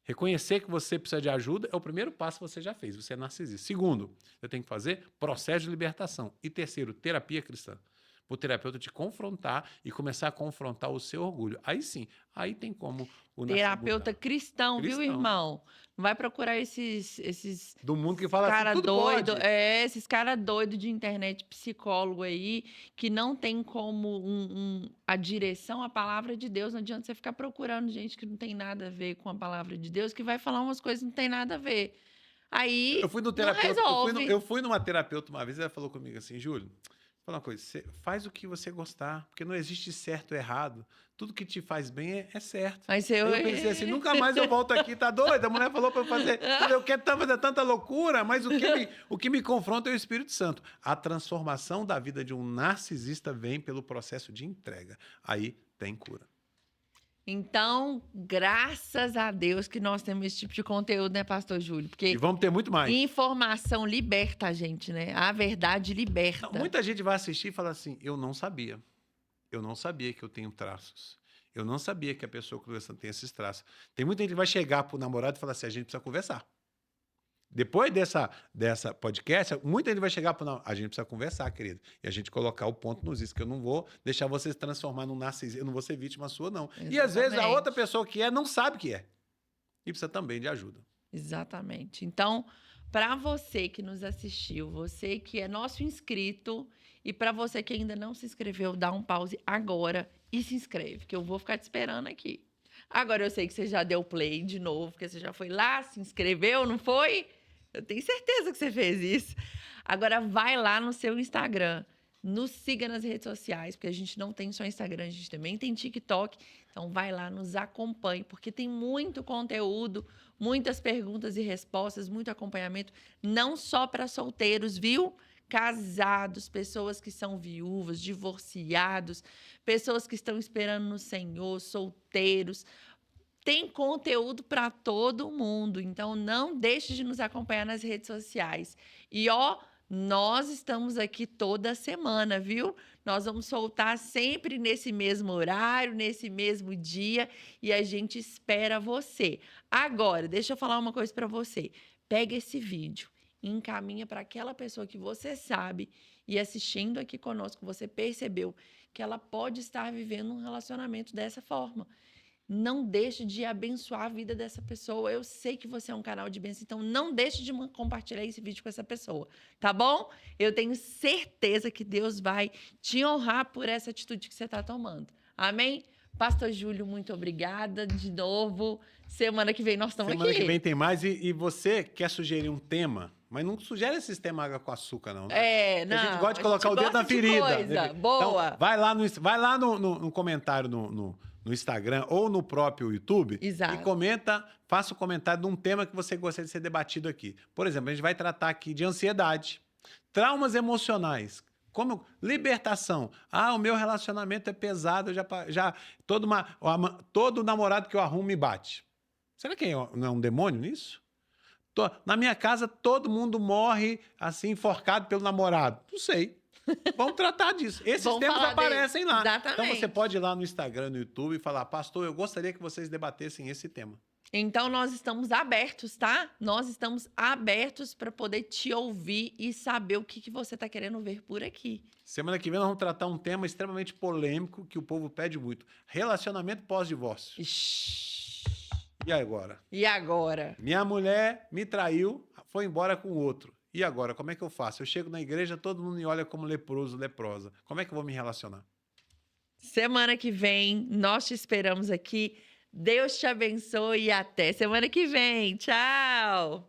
reconhecer que você precisa de ajuda é o primeiro passo que você já fez. Você é narcisista. Segundo, eu tenho que fazer processo de libertação. E terceiro, terapia cristã. O terapeuta te confrontar e começar a confrontar o seu orgulho. Aí sim, aí tem como o terapeuta cristão, viu, irmão? Não vai procurar esses do mundo que fala cara assim, tudo doido, pode. Esses caras doidos de internet, psicólogo aí, que não tem como a direção, a palavra de Deus. Não adianta você ficar procurando gente que não tem nada a ver com a palavra de Deus, que vai falar umas coisas que não tem nada a ver. Aí eu fui no terapeuta, eu fui numa terapeuta uma vez, ela falou comigo assim: Júlio, fala uma coisa, você faz o que você gostar, porque não existe certo ou errado. Tudo que te faz bem é certo. Mas eu pensei assim, nunca mais eu volto aqui, tá doido? A mulher falou para eu fazer, eu quero fazer tanta loucura, mas o que me confronta é o Espírito Santo. A transformação da vida de um narcisista vem pelo processo de entrega. Aí tem cura. Então, graças a Deus que nós temos esse tipo de conteúdo, né, Pastor Júlio? Porque e vamos ter muito mais. Informação liberta a gente, né? A verdade liberta. Não, muita gente vai assistir e falar assim: eu não sabia. Eu não sabia que eu tenho traços. Eu não sabia que a pessoa conversando tem esses traços. Tem muita gente que vai chegar pro namorado e falar assim: a gente precisa conversar. Depois dessa podcast, muita gente vai chegar pro namorado. A gente precisa conversar, querido. E a gente colocar o ponto nos is, que eu não vou deixar você se transformar num narcisista. Eu não vou ser vítima sua, não. Exatamente. E às vezes a outra pessoa que não sabe que é. E precisa também de ajuda. Exatamente. Então, para você que nos assistiu, você que é nosso inscrito, e para você que ainda não se inscreveu, dá um pause agora e se inscreve, que eu vou ficar te esperando aqui. Agora eu sei que você já deu play de novo, porque você já foi lá, se inscreveu, não foi? Eu tenho certeza que você fez isso. Agora vai lá no seu Instagram, nos siga nas redes sociais, porque a gente não tem só Instagram, a gente também tem TikTok. Então vai lá, nos acompanhe, porque tem muito conteúdo, muitas perguntas e respostas, muito acompanhamento, não só para solteiros, viu? Casados, pessoas que são viúvas, divorciados, pessoas que estão esperando no Senhor, solteiros. Tem conteúdo para todo mundo, então não deixe de nos acompanhar nas redes sociais. E nós estamos aqui toda semana, viu? Nós vamos soltar sempre nesse mesmo horário, nesse mesmo dia, e a gente espera você. Agora, deixa eu falar uma coisa para você. Pega esse vídeo, encaminha para aquela pessoa que você sabe e assistindo aqui conosco, você percebeu que ela pode estar vivendo um relacionamento dessa forma. Não deixe de abençoar a vida dessa pessoa. Eu sei que você é um canal de bênção, então não deixe de compartilhar esse vídeo com essa pessoa, tá bom? Eu tenho certeza que Deus vai te honrar por essa atitude que você está tomando. Amém? Pastor Júlio, muito obrigada de novo. Semana que vem nós estamos aqui. Semana que vem tem mais. E você quer sugerir um tema? Mas não sugere esse tema água com açúcar, não. Né? Não. A gente gosta de colocar o dedo na ferida. Coisa. Boa. Então, vai lá no comentário no Instagram ou no próprio YouTube. Exato. E faça um comentário de um tema que você gostaria de ser debatido aqui. Por exemplo, a gente vai tratar aqui de ansiedade, traumas emocionais, como libertação. O meu relacionamento é pesado, todo namorado que eu arrumo me bate. Será que não é um demônio nisso? Na minha casa, todo mundo morre assim, enforcado pelo namorado. Não sei. Vamos tratar disso. Esses Vamos temas falar deles. aparecem lá. Então Exatamente. você pode ir lá no Instagram, no YouTube e falar, pastor, eu gostaria que vocês debatessem esse tema. Então, nós estamos abertos, tá? Nós estamos abertos para poder te ouvir e saber o que você está querendo ver por aqui. Semana que vem nós vamos tratar um tema extremamente polêmico que o povo pede muito. Relacionamento pós-divórcio. Ixi. E agora? E agora? Minha mulher me traiu, foi embora com outro. E agora, como é que eu faço? Eu chego na igreja, todo mundo me olha como leproso, leprosa. Como é que eu vou me relacionar? Semana que vem, nós te esperamos aqui. Deus te abençoe e até semana que vem. Tchau!